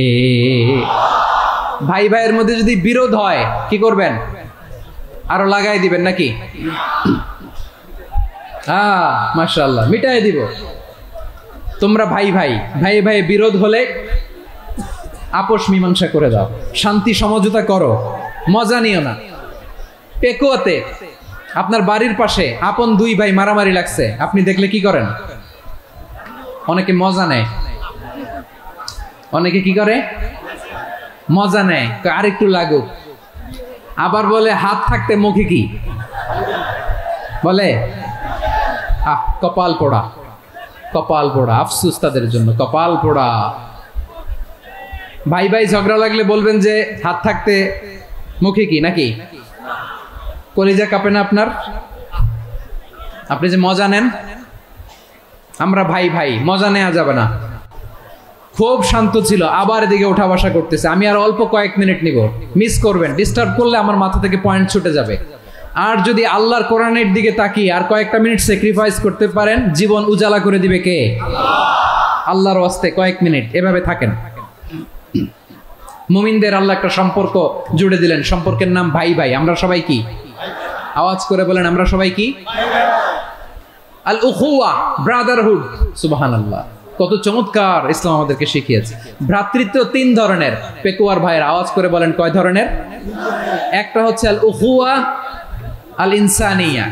ভাই ভাইয়ের মধ্যে যদি বিরোধ হয় কি করবেন? আরো লাগাই দিবেন নাকি? মাশাআল্লাহ, মিটাই দিব। তোমরা ভাই ভাই, ভাই ভাই বিরোধ হলে আপোষ মীমাংসা করে দাও, শান্তি সমঝোতা করো, মজা নিও না। পেকুয়াতে আপনার বাড়ির পাশে আপন দুই ভাই মারামারি লাগছে, আপনি দেখলে কি করেন? অনেকে মজা নেয়। অনেকে কি করে? মজা নেয়, আরেকটু লাগুক। আবার বলে হাত থাকতে মুখে কি বলে? কপাল পোড়া, কপাল পোড়া। আফসোস তাদের জন্য, কপাল পোড়া। ভাই ভাই ঝগড়া লাগলে বলবেন যে হাত থাকতে মুখে কি, নাকি? কলিজা কাঁপে না আপনার? আপনি যে মজা নেন। আমরা ভাই ভাই, মজা নেওয়া যাবে না। খুব শান্ত ছিল, আবার এদিকে ওঠা বসা করতেছে। আমি আর অল্প কয়েক মিনিট নিব, মিস করবেন। ডিস্টার্ব করলে আমার মাথা থেকে পয়েন্ট ছুটে যাবে। আর যদি আল্লাহর কোরআনের দিকে তাকিয়ে আর কয়েকটা মিনিট স্যাক্রিফাইস করতে পারেন, জীবন উজালা করে দিবে কে? আল্লাহর ওয়াস্তে কয়েক মিনিট এভাবে থাকেন। মুমিনদের আল্লাহ একটা সম্পর্ক জুড়ে দিলেন, সম্পর্কের নাম ভাই ভাই। আমরা সবাই কি? আওয়াজ করে বলেন, আমরা সবাই কি? আল উখুয়া, ব্রাদারহুড। সুবহানাল্লাহ, কত চমৎকার ইসলাম আমাদেরকে শিখিয়েছে। ভ্রাতৃত্ব তিন ধরনের। পেকুয়ার ভাইয়ের আওয়াজ করে বলেন কয় ধরনের? একটা হচ্ছে আল উখুয়া আল ইনসানিয়া,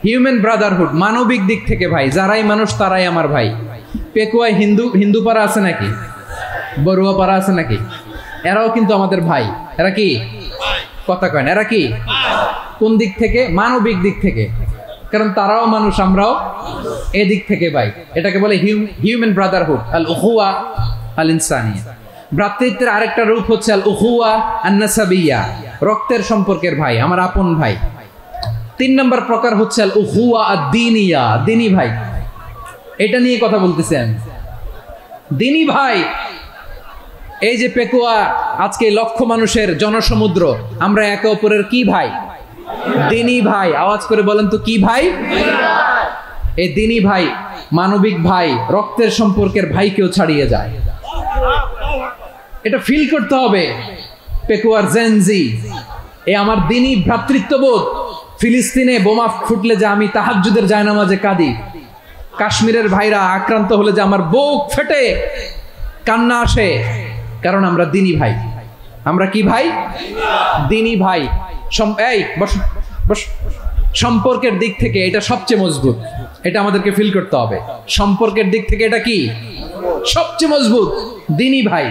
হিউম্যান ব্রাদারহুড, মানবিক দিক থেকে ভাই। যারাই মানুষ তারাই আমার ভাই। পেকুয়ায় হিন্দু পাড়া আছে নাকি? বড়ুয়া পাড়া আছে নাকি? এরাও কিন্তু আমাদের ভাই। এরা কি? কথা কয় না, এরা কি? কোন দিক থেকে? মানবিক দিক থেকে। কারণ তারাও মানুষ, আমরাও এদিক থেকে ভাই। এটাকে বলে হিউম্যান ব্রাদারহুড, আল উখুয়া আল ইনসানিয়া। ভ্রাতৃত্বের আরেকটা রূপ হচ্ছে আল উখুয়া আন নাসাবিয়া, রক্তের সম্পর্কের ভাই, আমার আপন ভাই। তিন নম্বর প্রকার হচ্ছে আল উখুয়া আদ-দীনিয়া, দিনী ভাই। এটা নিয়ে কথা বলতেছি আমি। দিনী ভাই, এই যে পেকুয়া আজকে লক্ষ মানুষের জনসমুদ্র, আমরা একে অপরের কি ভাই? দিনী ভাই। আওয়াজ করে বলেন তো কি ভাই? এই দিনী ভাই, মানবিক ভাই, রক্তের সম্পর্কের ভাইকেও ছাড়িয়ে যায়। এটা ফিল করতে হবে। পেকুয়ার জেনজি, এ আমার দিনী ভ্রাতৃত্ববোধ। ফিলিস্তিনে বোমা ফুটলে যে আমি তাহাজ্জুদের জায়নামাজে কাঁদি, কাশ্মীরের ভাইরা আক্রান্ত হলে যে আমার বুক ফেটে কান্না আসে, কারণ আমরা দিনী ভাই। আমরা কি ভাই? দিনী ভাই। এই বস বস। সম্পর্কের দিক থেকে এটা সবচেয়ে মজবুত। এটা আমাদেরকে ফিল করতে হবে। সম্পর্কের দিক থেকে এটা কি? সবচেয়ে মজবুত, দিনী ভাই।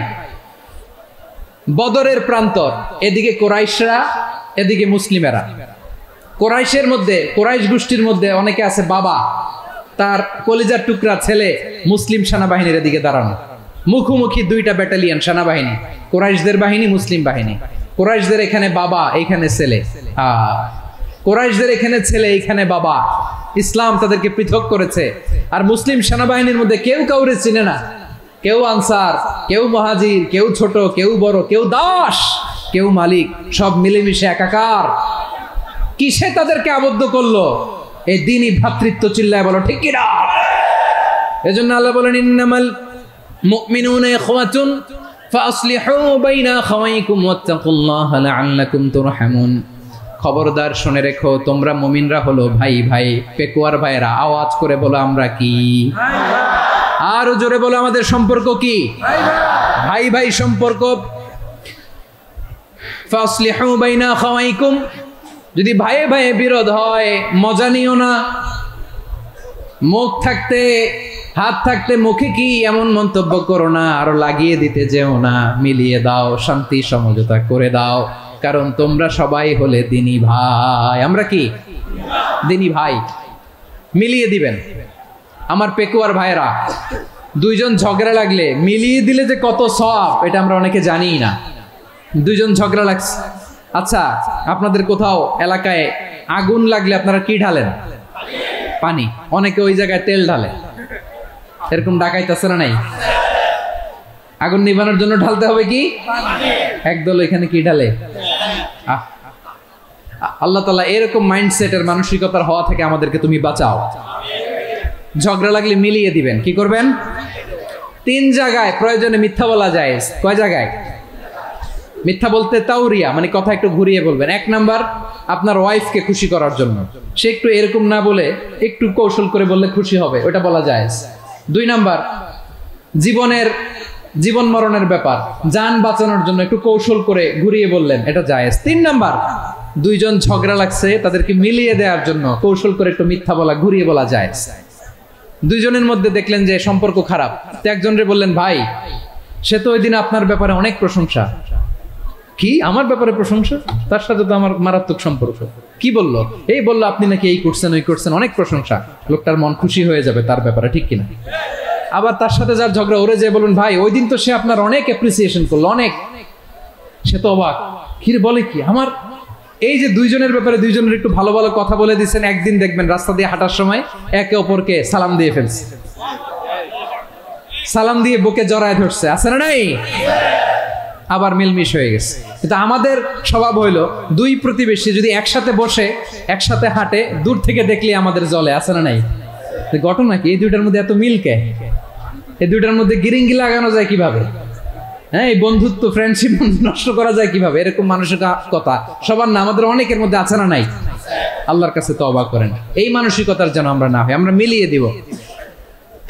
বদরের প্রান্তর, এদিকে কোরাইশরা, এদিকে মুসলিমেরা। কোরাইশের মধ্যে, কোরাইশ গোষ্ঠীর মধ্যে অনেকে আছে বাবা, তার কলিজার টুকরা ছেলে মুসলিম সেনাবাহিনীর এদিকে দাঁড়ানো। মুখোমুখি দুইটা ব্যাটালিয়ন সেনাবাহিনী, কোরাইশদের বাহিনী, মুসলিম বাহিনী। কোরাইশদের এখানে বাবা, এইখানে ছেলে। কোরাইশদের এখানে ছেলে, এইখানে বাবা। ইসলাম তাদেরকে পৃথক করেছে। আর মুসলিম সেনাবাহিনীর মধ্যে কেউ কাউরে চিনে না। কেউ আনসার, কেউ মুহাজির, কেউ ছোট, কেউ বড়, কেউ দাস, কেউ মালিক, সব মিলেমিশে একাকার। কিসে তাদেরকে আবদ্ধ করলো? এই দিনই ভ্রাতৃত্ব। চিল্লায় বলো ঠিক কি না? এজন্য আল্লাহ বলেন ইন্নামাল মুমিনুনা ইখওয়াতুন ফাসলিহু বাইনা আখাওয়াইকুম ওয়াত্তাকুল্লাহা লাআল্লাকুম তুরহামুন। খবরদার শুনে রেখো, তোমরা মুমিনরা হলো ভাই ভাই। পেকুয়ার ভাইরা আওয়াজ করে বলো আমরা কি? আরো জোরে বলো, আমাদের সম্পর্ক কি? ভাই ভাই সম্পর্ক। ফাসলিহু বাইনা আখাওয়াইকুম, যদি ভাইয়ে ভাইয়ে বিরোধ হয় মজা নিও না। মুখ থাকতে হাত থাকতে মুখে কি এমন মন্তব্য করো না, আরো লাগিয়ে দিতে যেও না। মিলিয়ে দাও, শান্তি সমঝোতা করে দাও, কারণ তোমরা সবাই হলে দিনী ভাই। আমরা কি দিনী ভাই? মিলিয়ে দিবেন। আমার পেকুয়ার ভাইরা, দুইজন ঝগড়া লাগলে মিলিয়ে দিলে যে কত সওয়াব, এটা আমরা অনেকে জানিই না। দুইজন ঝগড়া লাগছে, আচ্ছা আপনাদের কোথাও এলাকায় আগুন লাগলে আপনারা কি ঢালেন? পানি। অনেকে ওই জায়গায় তেল ঢালে। এরকম ডাকাইতেছে না নাই? আগুন নিভানোর জন্য ঢালতে হবে কি? একদল এখানে কি ঢালে? আল্লাহ তাআলা এরকম মাইন্ডসেটের মানসিকতার হওয়া থেকে আমাদেরকে তুমি বাঁচাও। ঝগড়া লাগলে মিলিয়ে দিবেন। কি করবেন? 3 জায়গায় প্রয়োজনে মিথ্যা বলা যায়। কয় জায়গায় মিথ্যা বলতে? তাওরিয়া, মানে কথা একটু ঘুরিয়ে বলবেন। 1 নাম্বার, আপনার ওয়াইফকে খুশি করার জন্য। সে একটু এরকম না বলে একটু কৌশল করে বললে খুশি হবে, ওটা বলা যায়। 2 নাম্বার, জীবন মরণের ব্যাপার, জান বাঁচানোর জন্য একটু কৌশল করে ঘুরিয়ে বললেন, এটা জায়েজ। 3 নাম্বার, দুইজন ঝগড়া লাগছে তাদেরকে মিলিয়ে দেওয়ার জন্য কৌশল করে একটু মিথ্যা বলা, ঘুরিয়ে বলা যায়। দুইজনের মধ্যে দেখলেন যে সম্পর্ক খারাপ, তো একজনরে বললেন, ভাই সে তো ওই দিন আপনার ব্যাপারে অনেক প্রশংসা। কি আমার ব্যাপারে প্রশংসা? তার সাথে তো আমার মারাত্মক সম্পর্ক। কি বললো? এই বললো আপনি নাকি এই করছেন ওই করছেন, অনেক প্রশংসা। লোকটার মন খুশি হয়ে যাবে তার ব্যাপারে, ঠিক কিনা? আবার তার সাথে যার ঝগড়া, ওরে যে বলুন, ভাই ওই দিন তো সে আপনার অনেক অ্যাপ্রিসিয়েশন করলো, অনেক। সে তো অবাক, কি বলে কি আমার? এই যে দুইজনের ব্যাপারে দুইজনের একটু ভালো ভালো কথা বলে দিচ্ছেন, একদিন দেখবেন রাস্তা দিয়ে হাঁটার সময় একে অপরকে সালাম দিয়ে ফেলছে, সালাম দিয়ে বুকে জড়ায় ধরছে, আছে না নাই? আবার মিলমিশ হয়ে গেছে। কিন্তু আমাদের স্বভাব হইলো, দুই প্রতিবেশী যদি একসাথে বসে একসাথে হাঁটে, দূর থেকে দেখলে আমাদের জলে, আছে না নাই? ঘটনা কি? এই দুইটার মধ্যে এত মিল কে? এই দুইটার মধ্যে গিরিঙ্গি লাগানো যায় কিভাবে? হ্যাঁ, এই বন্ধুত্ব ফ্রেন্ডশিপ নষ্ট করা যায় কিভাবে? এরকম মানুষের কথা সবার না, আমাদের অনেকের মধ্যে আছে না নাই? আল্লাহর কাছে তওবা করেন, এই মানসিকতার যেন আমরা না হই। আমরা মিলিয়ে দিব।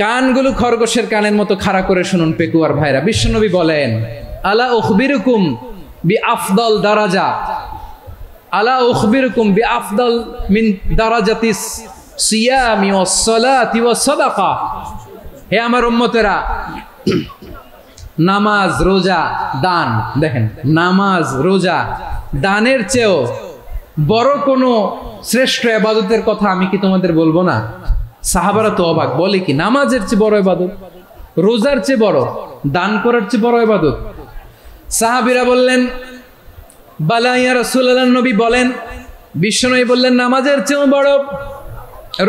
কানগুলো খরগোশের কানের মতো খাড়া করে শুনুন পেকুয়ার ভাইরা। বিশ্বনবী বলেন, আলা উখবিরুকুম বিআফদাল দারাজা, আলা উখবিরুকুম বিআফদাল মিন দারাজাতিস সিয়ামি ওয়াস সালাতি ওয়াস সাদাকা। হে আমার উম্মতেরা, নামাজ, রোজা, দান, দেখেন নামাজ, রোজা, দানের চেয়েও বড় কোনো শ্রেষ্ঠ ইবাদতের কথা আমি কি তোমাদের বলবো না? সাহাবারা তো অবাক, বলে কি নামাজের চেয়ে বড় ইবাদত, রোজার চেয়ে বড়, দান করার চেয়ে বড় ইবাদত? সাহাবীরা বললেন, বালা ইয়া রাসূলুল্লাহ। নবী বলেন, বিশ্বনবী বললেন, নামাজের চেয়েও বড়,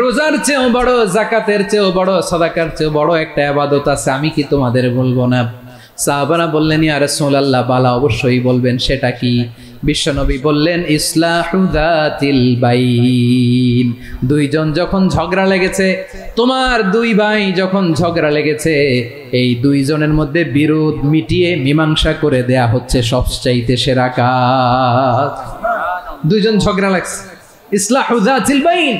রোজার চেয়েও বড়, যাকাতের চেয়েও বড়, সাদাকার চেয়েও বড় একটা ইবাদত আছে, আমি কি তোমাদের বলবো না? সাহাবারা বললেন, ইয়া রাসূলুল্লাহ, বালা অবশ্যই বলবেন, সেটা কি? বিশ্বনবী বললেন, ইসলাহু যাতিল বাইন। দুইজন যখন ঝগড়া লেগেছে, তোমার দুই ভাই যখন ঝগড়া লেগেছে, এই দুইজনের মধ্যে বিরোধ মিটিয়ে মীমাংসা করে দেয়া হচ্ছে সবচাইতে সেরা কাজ। দুইজন ঝগড়া লাগছে, ইসলাহু যাতিল বাইন,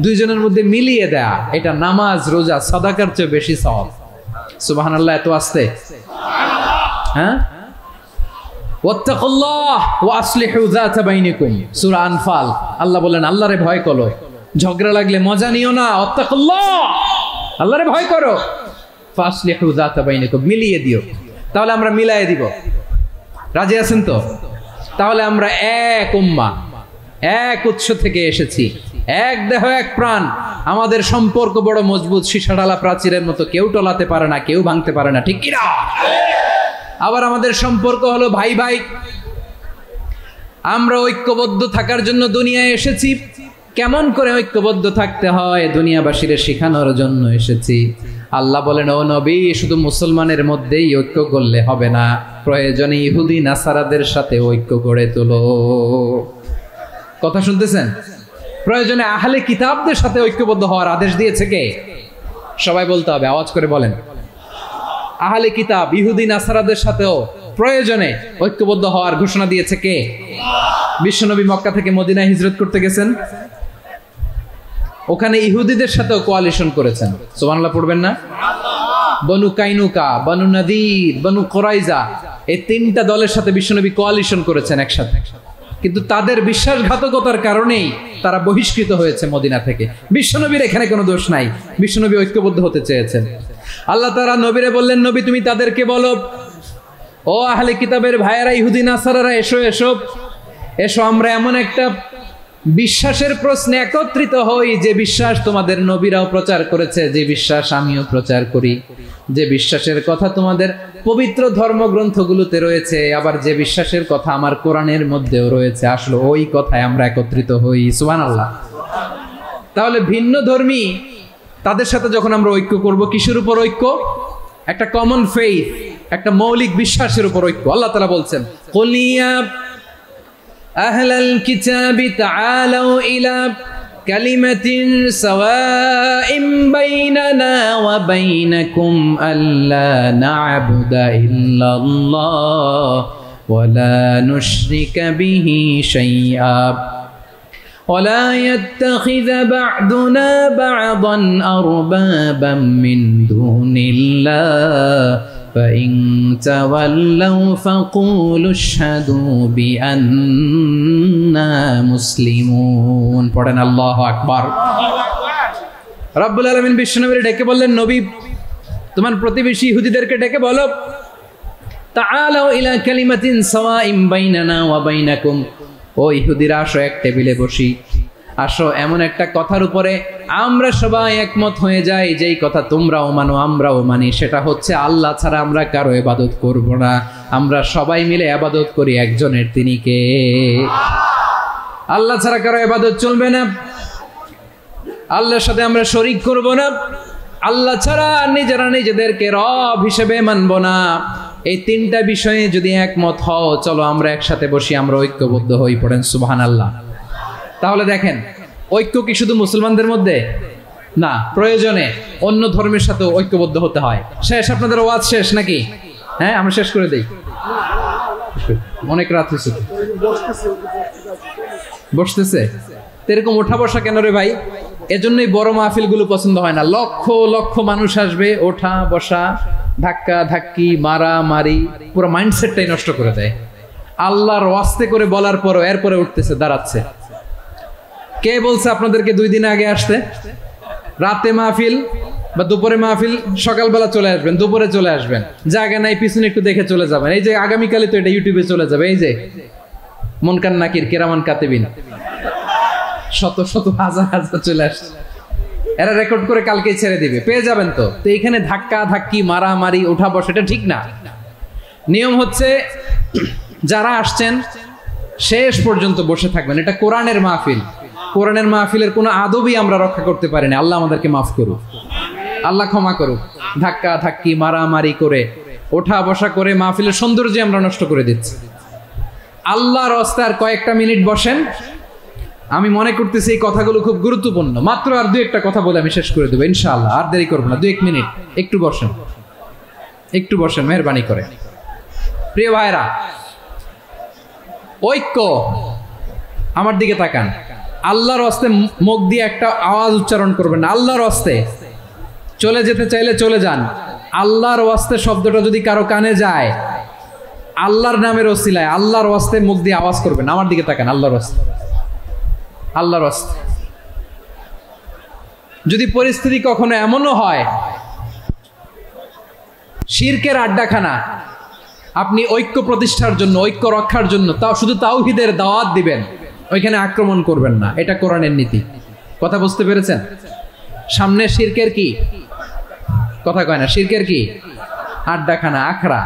দুইজনের মধ্যে মিলিয়ে দেয়া, এটা নামাজ, রোজা, সাদাকার চেয়ে বেশি সওয়াব। সুবহানাল্লাহ। এত আস্তে, হ্যাঁ? ওয়াত্তাকুল্লাহ ওয়া আসলিহু যাতা বাইনিকুম, সূরা আনফাল। আল্লাহ বলেন, আল্লাহরে ভয় করো, ঝগড়া লাগলে মজা নিও না। ওয়াত্তাকুল্লাহ, আল্লাহরে ভয় করো। ফাসলিহু যাতা বাইনিকুম, মিলিয়ে দিও। তাহলে আমরা মিলায়ে দিব। রাজি আছেন তো? তাহলে আমরা এক উম্মাহ, এক উৎস থেকে এসেছি, এক দেহ এক প্রাণ। আমাদের সম্পর্ক বড় মজবুত, সীসাডালা প্রাচীরের মতো, কেউ টলাতে পারে না, কেউ ভাঙতে পারে না, ঠিক কিনা? আবার আমাদের সম্পর্ক হলো ভাই ভাই। আমরা ঐক্যবদ্ধ থাকার জন্য দুনিয়ায় এসেছি। কেমন করে ঐক্যবদ্ধ থাকতে হয় দুনিয়াবাসীর শেখানোর জন্য এসেছি। আল্লাহ বলেন, ও নবী, শুধু মুসলমানের মধ্যেই ঐক্য করলে হবে না, প্রয়োজনে ইহুদি নাসারাদের সাথে ঐক্য গড়ে তোলো। কথা শুনতেছেন? প্রয়োজনে আহলে কিতাবদের সাথে ঐক্যবদ্ধ হওয়ার আদেশ দিয়েছে কে? সবাই বলতে হবে, আওয়াজ করে বলেন। আহলে কিতাব, ইহুদি নাসারাদের সাথেও প্রয়োজনে ঐক্যবদ্ধ হওয়ার ঘোষণা দিয়েছে কে? বিশ্বনবী মক্কা থেকে মদিনায় হিজরত করতে গেছেন, ওখানে ইহুদিদের সাথেও কোয়ালিশন করেছেন। সুবহানাল্লাহ পড়বেন না? বনু কাইনুকা, বনু নাদির, বনু কুরাইজা, এই তিনটা দলের সাথে বিশ্বনবী কোয়ালিশন করেছেন একসাথে। কিন্তু তাদের বিশ্বাসঘাতকতার কারণেই তারা বহিষ্কৃত হয়েছে মদিনা থেকে। বিশ্বনবীর এখানে কোনো দোষ নাই, বিশ্বনবী ঐক্যবদ্ধ হতে চেয়েছেন। আল্লাহ তাআলা নবীরে বললেন, নবী তুমি তাদেরকে বলো, ও আহলে কিতাবের ভাইয়েরা, ইহুদি নাসারারা, এসো এসো এসো, আমরা এমন একটা বিশ্বাসের প্রশ্নে একত্রিত হই যে বিশ্বাস তোমাদের নবীরাও প্রচার করেছে, যে বিশ্বাস আমিও প্রচার করি, যে বিশ্বাসের কথা তোমাদের পবিত্র ধর্মগ্রন্থগুলোতে রয়েছে, আবার যে বিশ্বাসের কথা আমার কোরআনের মধ্যেও রয়েছে, আসলে ওই কথায় আমরা একত্রিত হই। সুবহানাল্লাহ। তাহলে ভিন্ন ধর্মী তাদের সাথে যখন আমরা ঐক্য করব, কিসের উপর ঐক্য? একটা কমন ফেইথ, একটা মৌলিক বিশ্বাসের উপর ঐক্য। আল্লাহ তাআলা বলছেন, কুলিয়া আহলাল কিতাবি তাআলাউ ইলা কালিমাতিন সাওয়াইন বাইনানা ওয়া বাইনাকুম আল্লা না'বুদা ইল্লাল্লাহ ওয়া লা নুশরিকা বিহি শাইআ ولا يتخذ بعضنا بعضا أربابا من دون الله فإن تولوا فقولوا اشهدوا بأننا مسلمون পড়েন আল্লাহু আকবার। রব্বুল আলামিন বিশ্বনবীর ডেকে বললেন, নবী তোমার প্রতিবেশী ইহুদিদেরকে ডেকে বলো, তাআলাউ ইলা কালিমাতিন সাওয়াইন বাইনানা ওয়া বাইনাকুম, ও ইহুদিরা আসো, এক টেবিলে বসি, আসো এমন একটা কথার উপরে আমরা সবাই একমত হয়ে যাই, যেই কথা তোমরাও মানো আমরাও মানি, সেটা হচ্ছে আল্লাহ ছাড়া আমরা কারো ইবাদত করব না, আমরা সবাই মিলে ইবাদত করি একজনের, তিনি কে? আল্লাহ ছাড়া কারো ইবাদত চলবে না, আল্লাহর সাথে আমরা শরীক করব না, আল্লাহ ছাড়া নিজেরা নিজেদেরকে রব হিসেবে মানব না। এই তিনটা বিষয়ে যদি একমত হও, চলো আমরা একসাথে বসি, আমরা ঐক্যবদ্ধ হই। পড়েন সুবহানাল্লাহ। তাহলে দেখেন, ঐক্য কি শুধু মুসলমানদের মধ্যে না, প্রয়োজনে অন্য ধর্মের সাথে ঐক্যবদ্ধ হতে হয়। শেষ, আপনাদের ওয়াজ শেষ নাকি? হ্যাঁ, আমরা শেষ করে দেই, অনেক রাত হয়েছে। বসতেছে এরকম ওঠা বসা কেন রে ভাই? এজন্যই বড় মাহফিল গুলো পছন্দ হয় না। লক্ষ লক্ষ মানুষ আসবে, ওঠা বসা, ধাক্কা ধাক্কি, মারা মারি, পুরো মাইন্ডসেটটাই নষ্ট করে দেয়। আল্লাহর ওয়াস্তে করে বলার পরও এরপরে উঠতেছে, দাঁড়াচ্ছে। কে বলছে আপনাদেরকে 2 দিন আগে আসতে? রাতে মাহফিল বা দুপুরে মাহফিল, সকালবেলা চলে আসবেন, দুপুরে চলে আসবেন, জায়গা নাই পিছনে একটু দেখে চলে যাবেন। এই যে আগামীকালে তো এটা ইউটিউবে চলে যাবে, এই যে মুনকার নাকির কিরামান কাতিবিন, শত শত হাজার হাজার চলে আসছে, এরা রেকর্ড করে কালকেই ছেড়ে দিবে, পেয়ে যাবেন। তো এইখানে ধাক্কা ধাক্কি, মারামারি, ওঠা বসা, এটা ঠিক না। নিয়ম হচ্ছে যারা আসছেন শেষ পর্যন্ত বসে থাকবেন। এটা কোরআনের মাহফিল, কোরআনের মাহফিলের কোনো আদবই আমরা রক্ষা করতে পারিনি। আল্লাহ আমাদেরকে মাফ করুক, আল্লাহ ক্ষমা করুক। ধাক্কা ধাক্কি, মারামারি করে, ওঠা বসা করে মাহফিলের সৌন্দর্য আমরা নষ্ট করে দিচ্ছি। আল্লাহর রাস্তায় আর কয়েকটা মিনিট বসেন। আমি মনে করতেছি এই কথাগুলো খুব গুরুত্বপূর্ণ। মাত্র আর 2-1টা কথা বলে আমি শেষ করে দেবো ইনশাআল্লাহ, আর দেরি করবো না। 2-1 মিনিট একটু বসেন, একটু বসেন মেহরবানি করে। প্রিয় ভাইরা, ঐক্য, আমার দিকে তাকান। আল্লাহর রাস্তায় মুখ দিয়ে একটা আওয়াজ উচ্চারণ করবেন না। আল্লাহর রাস্তায় চলে যেতে চাইলে চলে যান। আল্লাহর রাস্তায় শব্দটা যদি কারো কানে যায়, আল্লাহর নামের ওসিলায় আল্লাহর রাস্তায় মুখ দিয়ে আওয়াজ করবেন। আমার দিকে তাকান। আল্লাহর রাস্তায়, আল্লাহর রাস্তায়। যদি পরিস্থিতি কখনো এমনও হয় শিরকের আড্ডাখানা, আপনি ঐক্য প্রতিষ্ঠার জন্য, ঐক্য রক্ষার জন্য তাও শুধু তাওহীদের দাওয়াত দিবেন, ওইখানে আক্রমণ করবেন না। এটা কোরআনের নীতি। কথা বুঝতে পেরেছেন? সামনে শিরকের কি কথা কয় না, শিরকের কি আড্ডাখানা, আখড়া।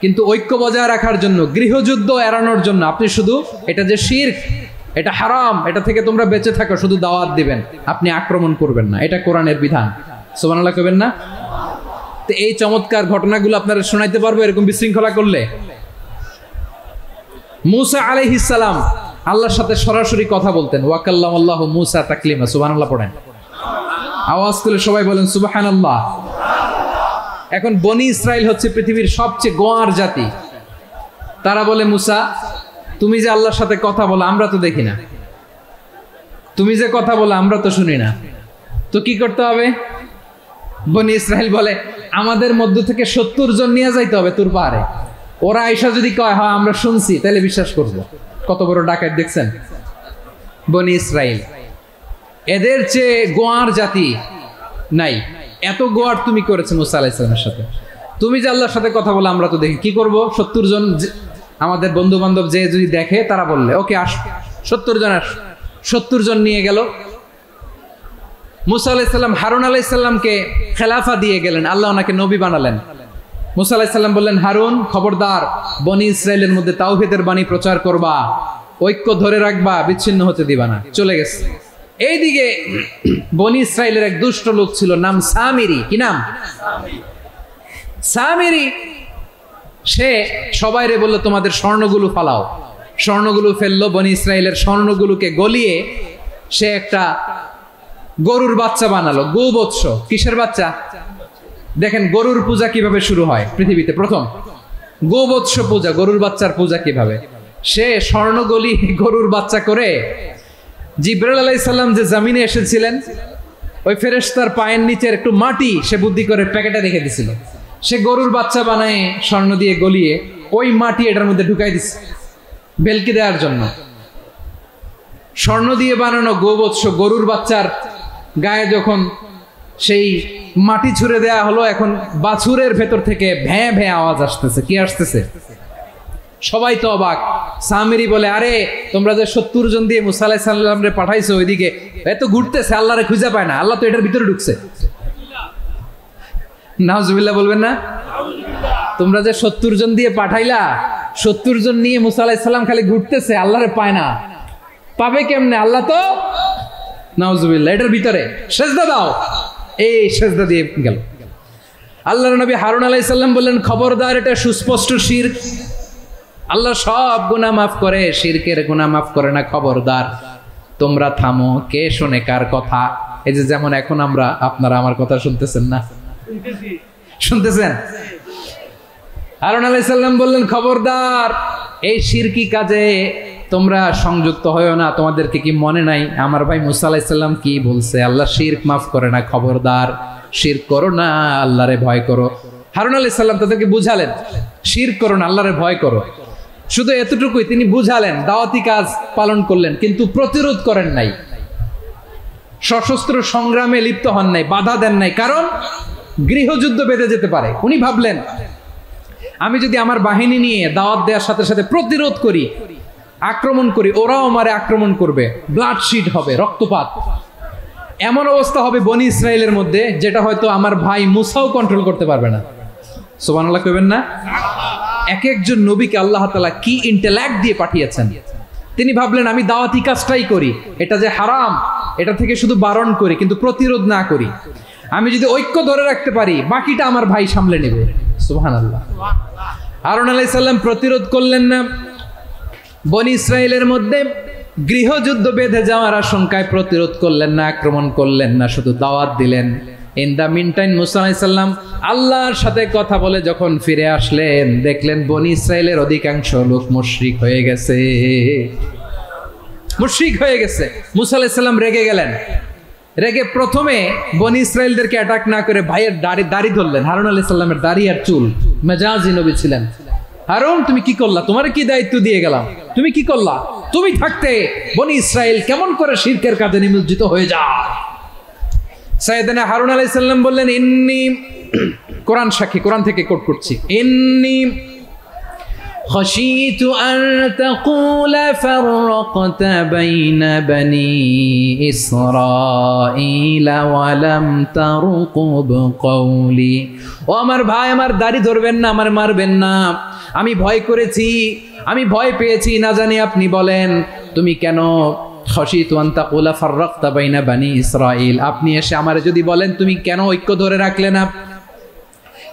কিন্তু ঐক্য বজায় রাখার জন্য, গৃহযুদ্ধ এড়ানোর জন্য আপনি শুধু এটা যে শিরক, এটা হারাম, এটা থেকে তোমরা বেঁচে থাকো, শুধু দাওয়াত দিবেন, আপনি আক্রমণ করবেন না। এটা কোরআনের বিধান। সুবহানাল্লাহ কইবেন না? তো এই চমৎকার ঘটনাগুলো আপনারা শোনাইতে পারবো এরকম বিশৃঙ্খলা করলে। মুসা আলাইহিস সালাম আল্লাহর সাথে সরাসরি কথা বলতেন। ওয়াকাল্লামাল্লাহু মুসা তাকলিমা। সুবহানাল্লাহ পড়েন, আওয়াজ তুলে সবাই বলেন সুবহানাল্লাহ। এখন বনি ইসরাইল হচ্ছে পৃথিবীর সবচেয়ে গোয়ার জাতি। তারা বলে, মুসা তুমি যে আল্লাহর সাথে কথা বলো আমরা তো দেখি না, তুমি যে কথা বলো আমরা তো শুনি না, তো কি করতে হবে? বনি ইসরাইল বলে, আমাদের মধ্য থেকে 70 জন নিয়ে যাইতে হবে তোর পাহাড়ে। ওরা আয়সা যদি কয় হয় আমরা শুনছি, তাহলে বিশ্বাস করব। কত বড় ডাকাত দেখছেন বনি ইসরাইল। এদের চেয়ে গোয়ার জাতি নাই। এত গোয়ার তুমি করেছো মুসা আলাইহিস সালামের সাথে। তুমি যে আল্লাহর সাথে কথা বলে আমরা তো দেখি, কি করব? 70 জন আমাদের বন্ধু বান্ধব যে যদি দেখে, তারা বললে ওকে আস, 70 জন আস। 70 জন নিয়ে গেল। মুসা আলাইহিস সালাম হারুন আলাইহিস সালামকে খেলাফা দিয়ে গেলেন, আল্লাহ ওনাকে নবী বানালেন। মুসা আলাইহিস সালাম বললেন, হারুন খবরদার, বনি ইসরাইলের মধ্যে তাওহীদের বাণী প্রচার করবা, ঐক্য ধরে রাখবা, বিচ্ছিন্ন হতে দিবা না। চলে গেছে। এইদিকে বনি ইসরাইলের এক দুষ্ট লোক ছিল, নাম সামিরি। কি নাম? সামিরি। সে সবাইরে বলল তোমাদের স্বর্ণগুলো ফালাও। স্বর্ণগুলো ফেললো। বনি ইসরাইলের স্বর্ণগুলোকে গলিয়ে সে একটা গরুর বাচ্চা বানালো। গোবৎস। কিসের বাচ্চা? দেখেন গরুর পূজা কিভাবে শুরু হয় পৃথিবীতে প্রথম। গোবৎস পূজা, গরুর বাচ্চার পূজা কিভাবে। সে স্বর্ণ গলি গরুর বাচ্চা করে জিবরাইল আলাইহিস সালাম যে জমিনে এসেছিলেন, ওই ফেরেশতার পায়ের নিচের একটু মাটি সে বুদ্ধি করে প্যাকেটে রেখে দিছিল। সে গরুর বাচ্চা বানায় স্বর্ণ দিয়ে গলিয়ে ওই মাটি এটার মধ্যে ঢুকাই দিছে বেলকি দেওয়ার জন্য। স্বর্ণ দিয়ে বানানো গোবৎস গরুর বাচ্চার গায়ে যখন সেই মাটি ছুঁড়ে দেয়া হলো, এখন বাছুরের ভেতর থেকে ভ্যাঁ ভ্যাঁ আওয়াজ আসতেছে। কি আসতেছে? সবাই তো অবাক। সামিরি বলে, আরে তোমরা যে 70 জন দিয়ে মুসা আলাইহিস সালামরে পাঠাইছো, ওইদিকে এত ঘুরতেছে, আল্লাহরে খুঁজে পায় না, আল্লাহ তো এটার ভিতরে ঢুকছে। নাউজুবিল্লাহ বলবেন না? তোমরা যে 70 জন দিয়ে পাঠাইলা, 70 জন নিয়ে মুসা আলাইহিস সালাম খালি ঘুরতেছে, আল্লাহরে পায় না। পাবে কেমনে? আল্লাহ তো নাউজুবিল্লাহ এটার ভিতরে। সেজদা দাও। এই সেজদা দিয়ে গেল। আল্লাহর নবী হারুন আলাইহিস সালাম বললেন, খবরদার, এটা সুস্পষ্ট শিরক। আল্লাহ সব গুনাহ মাফ করে, শিরকের গুনাহ মাফ করে না। খবরদার, তোমরা থামো। কে শোনে কার কথা? এই যে যেমন এখন আমরা, আপনারা আমার কথা শুনতেছেন না? শুনতেছেন? হারুন আলাইহিস সালাম বললেন, খবরদার, এই শিরকি কাজে তোমরা সংযুক্ত হয়ো না। তোমাদেরকে কি মনে নাই আমার ভাই মুসা আলাইহিস সালাম কি বলছে? আল্লাহ শিরক মাফ করে না। খবরদার, শিরক করো না, আল্লাহরে ভয় করো। হারুন আলাইহিস সালাম তাদেরকে বুঝালেন, শিরক করো না, আল্লাহরে ভয় করো। শুধু এতটুকুই তিনি বুঝালেন, দাওয়াতি কাজ পালন করলেন, কিন্তু প্রতিরোধ করেন নাই, সশস্ত্র সংগ্রামে লিপ্ত হন নাই, বাধা দেন নাই। কারণ গৃহযুদ্ধ বেঁধে যেতে পারে। উনি ভাবলেন, আমি যদি আমার বাহিনী নিয়ে দাওয়াত দেওয়ার সাথে সাথে প্রতিরোধ করি, আক্রমণ করি, ওরাও আমারে আক্রমণ করবে, ব্লাডশিট হবে, রক্তপাত। এমন অবস্থা হবে বনি ইসরাইলের মধ্যে, যেটা হয়তো আমার ভাই মুসাও কন্ট্রোল করতে পারবে না। সুবহানাল্লাহ কইবেন না? এক একজন নবীকে আল্লাহ তাআলা কি ইন্টেলেক্ট দিয়ে পাঠিয়েছেন। তিনি ভাবলেন, আমি দাওয়াতি কাজটাই করি, এটা যে হারাম এটা থেকে শুধু বারণ করি, কিন্তু প্রতিরোধ না করি। আমি যদি ঐক্য ধরে রাখতে পারি, বাকিটা আমার ভাই সামলে নেবে। সুবহানাল্লাহ। হারুন আলাইহিস সালাম প্রতিরোধ করলেন না। বনি ইসরাইলের মধ্যে গৃহযুদ্ধ বেঁধে যাওয়ার আশঙ্কায় প্রতিরোধ করলেন না, আক্রমণ করলেন না, শুধু দাওয়াত দিলেন। ইন দা মিন টাইম মুসা আলাইহিস সালাম আল্লাহর সাথে কথা বলে যখন ফিরে আসলেন, দেখলেন বনি ইসরাইলের অধিকাংশ লোক মুশরিক হয়ে গেছে। মুশরিক হয়ে গেছে। মুসা আলাইহিস সালাম রেগে গেলেন। রেগে প্রথমে বনি ইসরাইলদেরকে অ্যাটাক না করে ভাইয়ের দাড়ি ধরলেন। হারুন আলাইহিস সালামের দাড়ি আর চুল। মেজাজি নবী ছিলেন। হারুন, তুমি কি করলা? তোমার কি দায়িত্ব দিয়ে গেলাম, তুমি কি করলা? তুমি থাকতে বনি ইসরাইল কেমন করে শিরকের কাজে নিমজ্জিত হয়ে যায়? সাইয়েদনা হারুন আলাইহিস সালাম বললেন, ইন্নী, কোরআন সাক্ষী, কোরআন থেকে কোট করছি, ইন্নী خشيت أن تقول فرقت بين بني إسرائيل ولم ترقب قولي। ও আমার ভাই, আমার দাড়ি ধরবেন না, আমার মারবেন না। আমি ভয় করেছি, আমি ভয় পেয়েছি, না জানি আপনি বলেন তুমি কেন খশিতু আন তাকুলা ফাররাকতা বাইনা বানি ইসরাইল। আপনি এসে আমারে যদি বলেন তুমি কেন ঐক্য ধরে রাখলে না,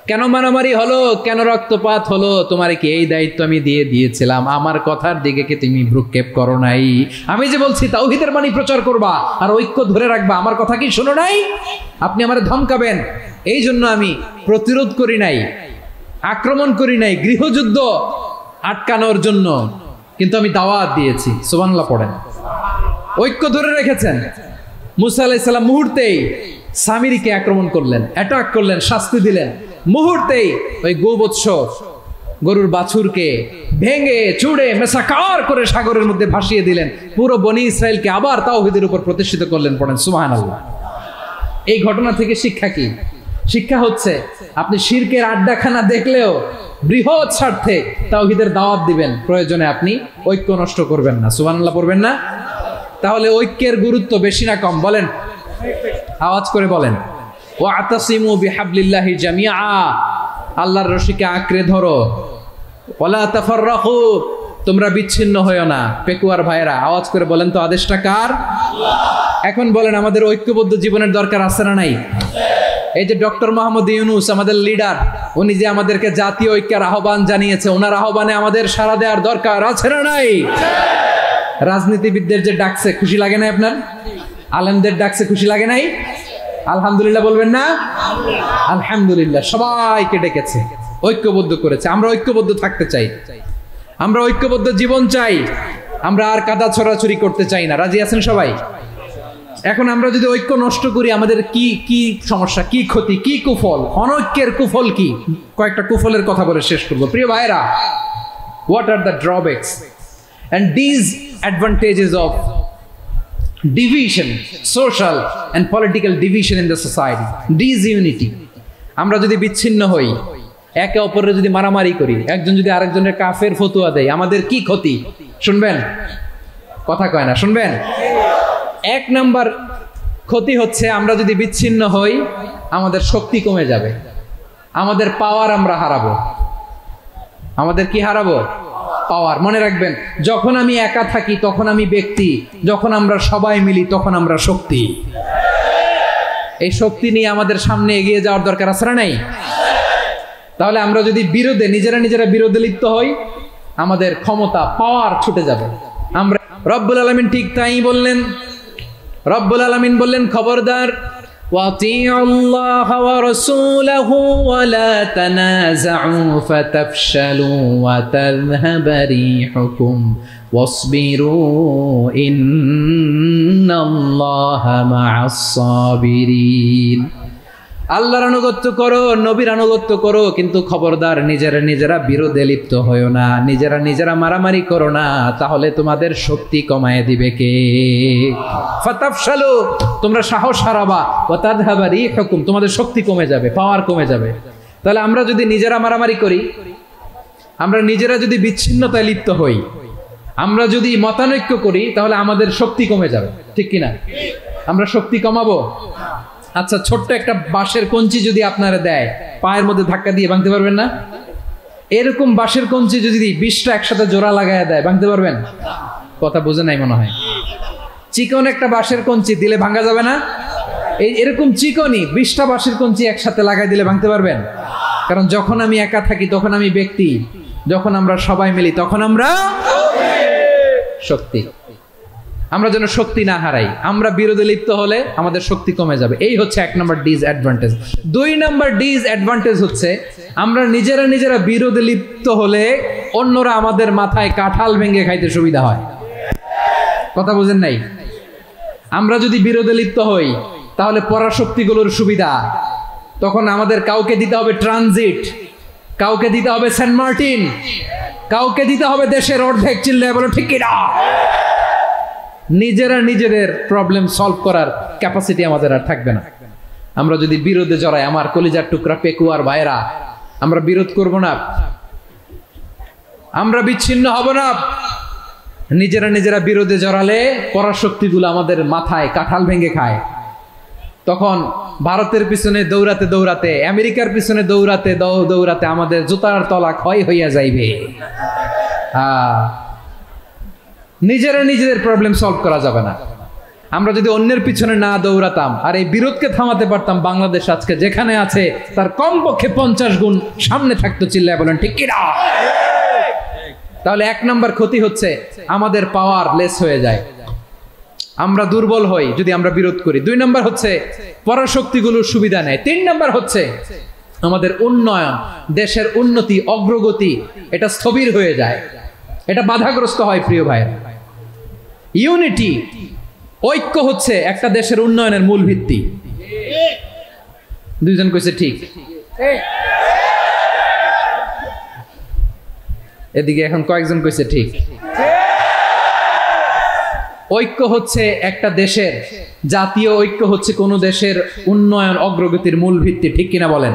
কেন মারামারি হলো, কেন রক্তপাত হলো, তোমার কি এই দায়িত্ব আমি দিয়ে দিয়েছিলাম? আমার কথার দিকে কি তুমি ভ্রুক্ষেপ করো নাই? আমি যে বলছি তাওহীদের বাণী প্রচার করবা আর ঐক্য ধরে রাখবা, আমার কথা কি শোনো নাই? আপনি আমারে ধমকাবেন, এই জন্য আমি প্রতিরোধ করি নাই, আক্রমণ করি নাই, গৃহযুদ্ধ আটকানোর জন্য, কিন্তু আমি দাওয়াত দিয়েছি। সুবহানাল্লাহ পড়েন। ঐক্য ধরে রেখেছেন। মুসা আলাইহিস সালাম মুহূর্তেই সামিরীকে আক্রমণ করলেন, অ্যাটাক করলেন, শাস্তি দিলেন। মুহূর্তেই ওই গোবৎস গরুর বাছুরকে ভেঙে চুড়ে মেসাকার করে সাগরের মধ্যে ভাসিয়ে দিলেন। পুরো বনি ইসরায়েলকে আবার তাওহীদের উপর প্রতিষ্ঠিত করলেন। পড়েন সুবহানাল্লাহ। এই ঘটনা থেকে শিক্ষা কি? শিক্ষা হচ্ছে আপনি শিরকের আড্ডাখানা দেখলেও বৃহৎ স্বার্থে তাওহীদের দাওয়াত দিবেন, প্রয়োজনে আপনি ঐক্য নষ্ট করবেন না। সুবহানাল্লাহ পড়বেন না? তাহলে ঐক্যের গুরুত্ব বেশি না কম? বলেন, আওয়াজ করে বলেন। ওয়াতাসিমু বিহাবলিল্লাহি জামিআ, আল্লাহর রশিকে আঁকড়ে ধরো। ওয়ালা তাফাররাকু, তোমরা বিচ্ছিন্ন হয়ো না। পেকুয়ার ভাইরা আওয়াজ করে বলেন তো, আদেশটা কার? এখন বলেন, আমাদের ঐক্যবদ্ধ জীবনের দরকার আছে না নাই? এই যে ডক্টর মোহাম্মদ ইউনূস আমাদের লিডার, উনি যে আমাদেরকে জাতীয় ঐক্যের আহ্বান জানিয়েছে, ওনার আহ্বানে আমাদের সাড়া দেওয়ার দরকার আছে না নাই? রাজনীতিবিদদের যে ডাকছে, খুশি লাগে না আপনার? আলেমদের ডাকছে, খুশি লাগে নাই? আলহামদুলিল্লাহ বলবেন না? আলহামদুলিল্লাহ, সবাইকে ডেকেছে, ঐক্যবদ্ধ করেছে। আমরা ঐক্যবদ্ধ থাকতে চাই, আমরা ঐক্যবদ্ধ জীবন চাই, আমরা আর কাদা ছড়াছড়ি করতে চাই না। রাজি আছেন সবাই? এখন আমরা যদি ঐক্য নষ্ট করি, আমাদের কি কি সমস্যা, কি ক্ষতি, কি কুফল? অনৈক্যের কুফল কি? কয়েকটা কুফলের কথা বলে শেষ করবো। প্রিয় ভাইরা, what are the drawbacks and disadvantages of division, social and political division in the society, disunity? আমরা যদি বিচ্ছিন্ন হই, একে অপরের যদি মারামারি করি, একজন যদি আরেকজনের কাফের ফতোয়া দেয়, আমাদের কি ক্ষতি? শুনবেন? কথা কয় না, শুনবেন? এক নাম্বার ক্ষতি হচ্ছে, আমরা যদি বিচ্ছিন্ন হই, আমাদের শক্তি কমে যাবে, আমাদের পাওয়ার আমরা হারাবো। আমাদের কি হারাবো? পাওয়ার। মনে রাখবেন, যখন আমি একা থাকি তখন আমি ব্যক্তি, যখন আমরা সবাই মিলি তখন আমরা শক্তি। এই শক্তি নিয়ে আমাদের সামনে এগিয়ে যাওয়ার দরকার আছে না নাই? তাহলে আমরা যদি নিজেরা বিরোধে লিপ্ত হই, আমাদের ক্ষমতা, পাওয়ার ছুটে যাবে। আমরা রব্বুল আলামিন ঠিক তাই বললেন। রব্বুল আলামিন বললেন, খবরদার, وَأَطِيعُوا اللَّهَ وَرَسُولَهُ وَلَا تَنَازَعُوا فَتَفْشَلُوا وَتَذْهَبَ رِيحُكُمْ وَاصْبِرُوا إِنَّ اللَّهَ مَعَ الصَّابِرِينَ। আল্লাহর আনুগত্য করো, নবীর আনুগত্য করো, কিন্তু খবরদার নিজেরা বিরোধে লিপ্ত হয়ো না, নিজেরা মারামারি করো না, তাহলে তোমাদের শক্তি কমায় দিবে কে? ফাতাফশালু, তোমরা সাহস হারাবা, ওয়া তাযহাবা রিহুকুম, তোমাদের শক্তি কমে যাবে, পাওয়ার কমে যাবে। তাহলে আমরা যদি নিজেরা মারামারি করি, আমরা নিজেরা যদি বিচ্ছিন্নতায় লিপ্ত হই, আমরা যদি মতানৈক্য করি, তাহলে আমাদের শক্তি কমে যাবে। ঠিক কিনা? আমরা শক্তি কমাবো। আচ্ছা, ছোট্ট একটা বাঁশের কঞ্চি যদি আপনারা দেয়, পায়ের মধ্যে ধাক্কা দিয়ে ভাঙতে পারবেন না? এরকম বাঁশের কঞ্চি যদি 20টা একসাথে জোড়া লাগায় দেয়, ভাঙতে পারবেন? কথা বুঝে নাই মনে হয়। চিকন একটা বাঁশের কঞ্চি দিলে ভাঙা যাবে না? এরকম চিকনই 20টা বাঁশের কঞ্চি একসাথে লাগাই দিলে ভাঙতে পারবেন? কারণ যখন আমি একা থাকি তখন আমি ব্যক্তি, যখন আমরা সবাই মিলি তখন আমরা শক্তি। আমরা যেন শক্তি না হারাই। আমরা বিরোধে লিপ্ত হলে আমাদের শক্তি কমে যাবে। এই হচ্ছে 1 নম্বর ডিসঅ্যাডভান্টেজ। 2 নম্বর ডিসঅ্যাডভান্টেজ হচ্ছে, আমরা নিজেরা বিরোধে লিপ্ত হলে অন্যরা আমাদের মাথায় কাঁঠাল ভেঙে খাইতে সুবিধা হয়। কথা বুঝেন নাই? আমরা যদি বিরোধে লিপ্ত হই, তাহলে পরাশক্তিগুলোর সুবিধা, তখন আমাদের কাউকে দিতে হবে ট্রানজিট, কাউকে দিতে হবে সেন্ট মার্টিন, কাউকে দিতে হবে দেশের অর্ধেক। চিল্লায় বলো ঠিক কিনা? নিজেদের প্রবলেম সলভ করার ক্যাপাসিটি আমাদের আর থাকবে না। আমরা যদি বিরোধে জড়াই, আমার কলিজার টুকরা পেকুয়ার ভাইরা, আমরা বিরোধ করব না, আমরা বিচ্ছিন্ন হব না। নিজেরা বিরোধে জড়ালে পরাশক্তিগুলো আমাদের মাথায় কাঁঠাল ভেঙে খায়। তখন ভারতের পিছনে দৌড়াতে, আমেরিকার পিছনে দৌড়াতে আমাদের জুতার তলা ক্ষয় হইয়া যাইবে। নিজেদের প্রবলেম সলভ করা যাবে না। আমরা যদি অন্যের পিছনে না দৌড়াতাম আর এই বিরোধকে থামাতে পারতাম, বাংলাদেশ আজকে যেখানে আছে তার কমপক্ষে 50 গুণ সামনে থাকতো। চিল্লায় বলেন ঠিক কিনা? তাহলে 1 নম্বর ক্ষতি হচ্ছে, আমাদের পাওয়ার লেস হয়ে যায়, আমরা দুর্বল হই যদি আমরা বিরোধ করি। 2 নম্বর হচ্ছে, পরাশক্তিগুলোর সুবিধা নেয়। 3 নম্বর হচ্ছে, আমাদের উন্নয়ন, দেশের উন্নতি, অগ্রগতি, এটা স্থবির হয়ে যায়, এটা বাধাগ্রস্ত হয়। প্রিয় ভাইরা, ইউনিটি, ঐক্য হচ্ছে একটা দেশের উন্নয়নের মূল ভিত্তি। দুইজন কইছে ঠিক। এদিকে এখন কয়েকজন কইছে ঠিক। ঐক্য হচ্ছে একটা দেশের, জাতীয় ঐক্য হচ্ছে কোন দেশের উন্নয়ন অগ্রগতির মূল ভিত্তি, ঠিক কিনা বলেন?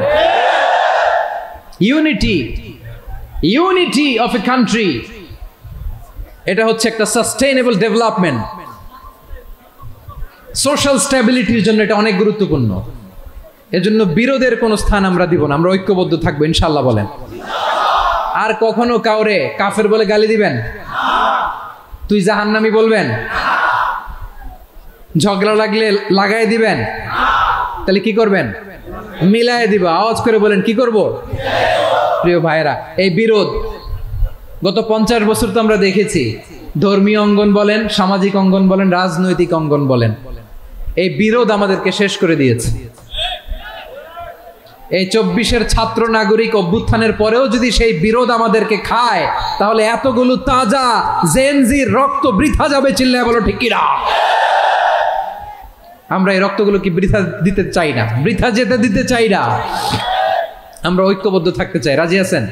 ইউনিটি অফ এ কান্ট্রি, এটা হচ্ছে একটা সাস্টেইনেবল ডেভেলপমেন্ট। সোশ্যাল স্ট্যাবিলিটির জন্য এটা অনেক গুরুত্বপূর্ণ। এজন্য বিরোধের কোনো স্থান আমরা দিব না, আমরা ঐক্যবদ্ধ থাকবো ইনশাআল্লাহ বলেন। আর কখনো কাউরে কাফের বলে গালি দিবেন? তুই জাহান্নামী বলবেন? ঝগড়া লাগলে লাগাই দিবেন? তাহলে কি করবেন? মিলায় দিব। আওয়াজ করে বলেন কি করব? প্রিয় ভাইরা, এই বিরোধ গত 50 বছর তো আমরা দেখেছি, ধর্মীয় অঙ্গন বলেন, সামাজিক অঙ্গন বলেন, রাজনৈতিক অঙ্গন বলেন, এই বিরোধ আমাদেরকে শেষ করে দিয়েছে। এই 24-এর ছাত্র নাগরিক অভ্যুত্থানের পরেও যদি সেই বিরোধ আমাদেরকে খায়, তাহলে এতগুলো তাজা জেনজির রক্ত বৃথা যাবে। চিল্লায় বলো ঠিক কিনা? আমরা এই রক্তগুলো কি বৃথা দিতে চাই না, বৃথা যেতে দিতে চাই না। আমরা ঐক্যবদ্ধ থাকতে চাই। রাজি আছেন?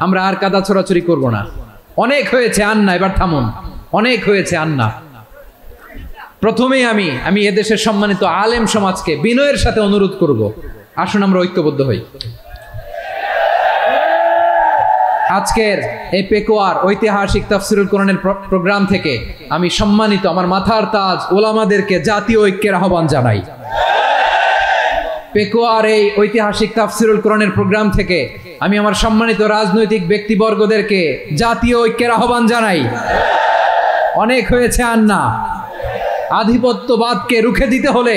আমরা আর কাদা ছোড়াছুরি করব না। অনেক হয়েছে, আন্না, এবার থামুন। অনেক হয়েছে, আন্না। প্রথমেই আমি এদেশের সম্মানিত আলেম সমাজকে বিনয়ের সাথে অনুরোধ করব, আসুন আমরা ঐক্যবদ্ধ হই। আজকের এই পেকুয়ার ঐতিহাসিক তাফসিরুল কোরআনের প্রোগ্রাম থেকে আমি সম্মানিত আমার মাথার তাজ ওলামাদেরকে জাতীয় ঐক্যের আহ্বান জানাই। পেকুয়ার এই ঐতিহাসিক তাফসিরুল কোরআনের প্রোগ্রাম থেকে আমি আমার সম্মানিত রাজনৈতিক ব্যক্তিবর্গদেরকে জাতীয় ঐক্যের আহ্বান জানাই। অনেক হয়েছে, আন্না। আধিপত্যবাদকে রুখে দিতে হলে,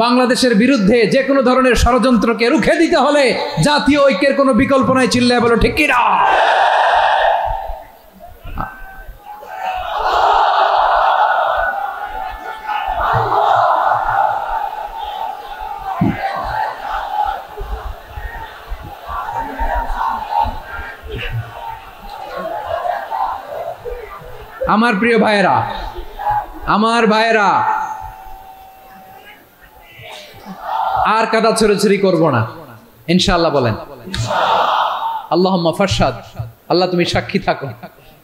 বাংলাদেশের বিরুদ্ধে যে কোনো ধরনের ষড়যন্ত্রকে রুখে দিতে হলে জাতীয় ঐক্যের কোনো বিকল্প নাই। চিল্লায় বলো ঠিক কিনা? আমার প্রিয় ভাইয়েরা, আর কাদা ছড়াছড়ি করব না ইনশাআল্লাহ বলেন। আল্লাহুম্মা ফারশাদ। আল্লাহ তুমি সাক্ষী থাকো,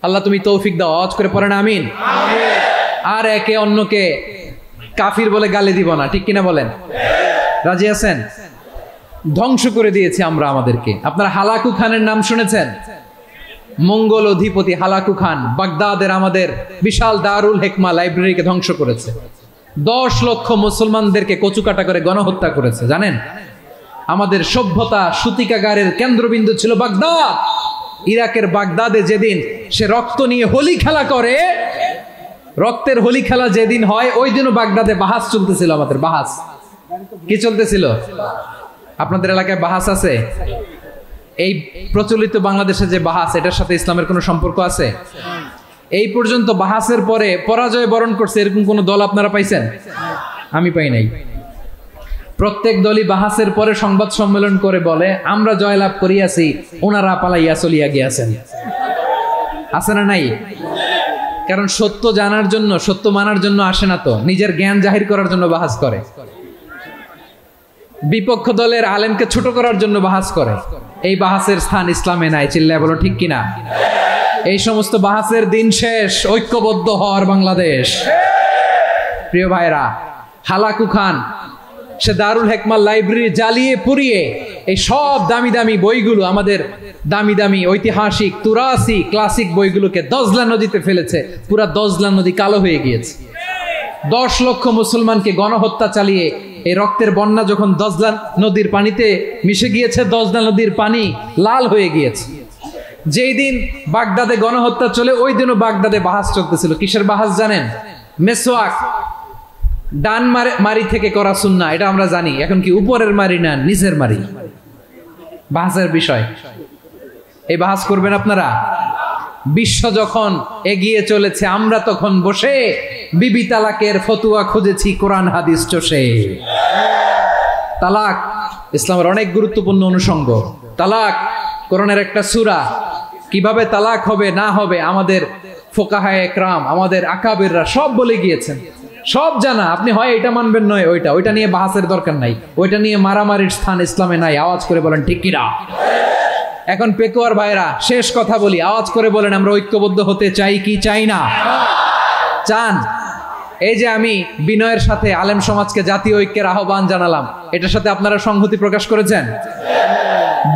আল্লাহ তুমি তৌফিক দাও। আওয়াজ করে পড়েন আমিন। আর একে অন্যকে কাফির বলে গালি দিব না, ঠিক কিনা বলেন? রাজি আছেন? ধ্বংস করে দিয়েছি আমরা আমাদেরকে। আপনারা হালাকু খানের নাম শুনেছেন? মঙ্গল অধিপতি হালাকু খান বাগদাদের আমাদের বিশাল দারুল হিকমা লাইব্রেরিকে ধ্বংস করেছে। 10 লক্ষ মুসলমানদেরকে কচুকাটা করে গণহত্যা করেছে। জানেন, আমাদের সভ্যতা সূতিকাগারের কেন্দ্রবিন্দু ছিল বাগদাদ। ইরাকের বাগদাদে যেদিন সে রক্ত নিয়ে হোলি খেলা করে, রক্তের হোলি খেলা যেদিন হয়, ওই দিনও বাগদাদে বাহাস চলতেছিল। আমাদের বাহাস কি চলতেছিল? আপনাদের এলাকায় বাহাস আছে? এই প্রচলিত বাংলাদেশে যে বাহাস, এটার সাথে ইসলামের কোনো সম্পর্ক আছে? এই পর্যন্ত বাহাসের পরে পরাজয় বরণ করছে এরকম কোন দল আপনারা পাইছেন? আমি পাই নাই। প্রত্যেক দলই বাহাসের পরে সংবাদ সম্মেলন করে বলে, আমরা জয়লাভ করিয়াছি, ওনারা পালাইয়া চলিয়া গিয়াছেন। আছে না নাই? কারণ সত্য জানার জন্য, সত্য মানার জন্য আসে না তো, নিজের জ্ঞান জাহির করার জন্য বাহাস করে। বিপক্ষ দলের আলেমকে ছোট করার জন্য বাহাস করে। এই বাহাসের স্থান ইসলামে নাই। চিল্লায় বলো ঠিক কিনা? এই সমস্ত বাহাসের দিন শেষ। ঐক্যবদ্ধ হওয়ার বাংলাদেশ। প্রিয় ভাইরা, হালাকু খান সে দারুল হিকমা লাইব্রেরি জ্বালিয়ে পুড়িয়ে এই সব দামি দামি বইগুলো, আমাদের দামি দামি ঐতিহাসিক তুরাসি ক্লাসিক বইগুলোকে দজলা নদীতে ফেলেছে। পুরা দজলা নদী কালো হয়ে গিয়েছে। 10 লক্ষ মুসলমানকে গণহত্যা চালিয়ে এই রক্তের বন্যা যখন দজলা নদীর পানিতে মিশে গিয়েছে, দজলা নদীর পানি লাল হয়ে গিয়েছে। যেই দিন বাগদাদে গণহত্যা চলে, ওই দিনও বাগদাদে বাহাস চলতেছিল। কিসের বাহাস জানেন? মেসওয়াক, ডান মারি থেকে করা সুন্নাহ, এটা আমরা জানি। এখন কি উপরের মারি না নিচের মারি? বাহাসের বিষয়। এই বাহাস করবেন আপনারা? বিশ্ব যখন এগিয়ে চলেছে, আমরা তখন বসে বিবি তালাকের ফতুয়া খুঁজেছি কোরআন হাদিস চষে। তালাক ইসলামের অনেক গুরুত্বপূর্ণ অনুষঙ্গ। তালাক কোরআনের একটা সূরা। কিভাবে তালাক হবে না হবে আমাদের ফোকাহায়ে একরাম, আমাদের আকাবিররা সব বলে গিয়েছেন। সব জানা, আপনি হয় এটা মানবেন নয় ওইটা নিয়ে বাহাসের দরকার নাই, ওইটা নিয়ে মারামারির স্থান ইসলামে নাই। আওয়াজ করে বলেন ঠিক কিনা? এখন পেকুয়ার ভাইরা শেষ কথা বলি, আওয়াজ করে বলেন আমরা ঐক্যবদ্ধ হতে চাই কি চাই না? চান? এই যে আমি বিনয়ের সাথে আলেম সমাজকে জাতীয় ঐক্যের আহ্বান জানালাম, এটার সাথে আপনারা সংহতি প্রকাশ করেছেন?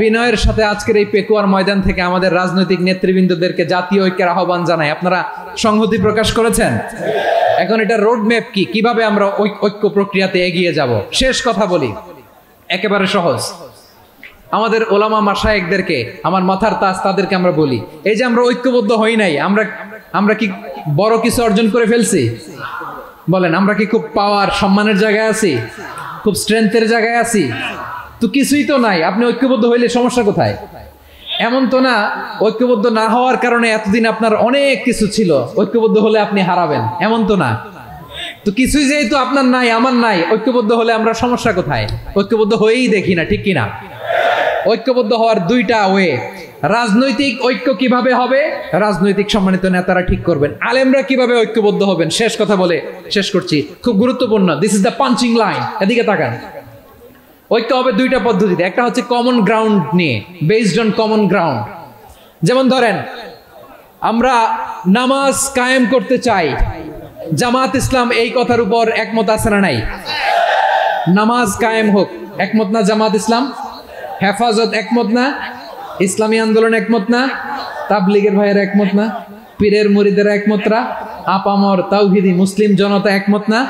বিনয়ের সাথে আজকের এই পেকুয়ার ময়দান থেকে আমাদের রাজনৈতিক নেতৃবৃন্দদেরকে জাতীয় ঐক্যের আহ্বান জানাই, আপনারা সংহতি প্রকাশ করেছেন? এখন এটা রোড ম্যাপ কি, কিভাবে আমরা ঐক্য প্রক্রিয়াতে এগিয়ে যাব? শেষ কথা বলি, একেবারে সহজ। আমাদের ওলামা মাশায়েখদেরকে, আমার মাথার তাজ, তাদেরকে আমরা বলি, এই যে আমরা ঐক্যবদ্ধ হই নাই, আমরা কি বড় কিছু অর্জন করে ফেলছি? বলেন, আমরা কি খুব পাওয়ার সম্মানের জায়গায় আছি? খুব স্ট্রেংথের জায়গায় আছি? তো কিছুই তো নাই। আপনি ঐক্যবদ্ধ হইলে সমস্যা কোথায়? এমন তো না ঐক্যবদ্ধ না হওয়ার কারণে এতদিন আপনার অনেক কিছু ছিল, ঐক্যবদ্ধ হলে আপনি হারাবেন, এমন তো না। তো কিছুই যেহেতু আপনার নাই, আমার নাই, ঐক্যবদ্ধ হলে আমরা সমস্যা কোথায়? ঐক্যবদ্ধ হয়েই দেখি না, ঠিক কিনা? ঐক্যবদ্ধ হওয়ার দুইটা ওয়ে। রাজনৈতিক ঐক্য কিভাবে হবে? রাজনৈতিক সম্মানিত নেতারা ঠিক করবেন। আলেমরা কিভাবে ঐক্যবদ্ধ হবেন? শেষ কথা বলে শেষ করছি, খুব গুরুত্বপূর্ণ। This is the punching line. এদিকে তাকান। ঐক্য হবে দুইটা পদ্ধতিতে। একটা হচ্ছে কমন গ্রাউন্ড নিয়ে, বেসড অন কমন গ্রাউন্ড। যেমন ধরেন, আমরা নামাজ কায়েম করতে চাই, জামাত ইসলাম এই কথার উপর একমত আছে না নাই? নামাজ কায়েম হোক, একমত না জামাত ইসলাম? হেফাজত একমত না? ইসলামী আন্দোলন একমত না? তাবলীগের ভাইয়েরা একমত না? পীরের মুরিদেরা একমত না? আপামর তাওহীদি মুসলিম জনতা একমত না?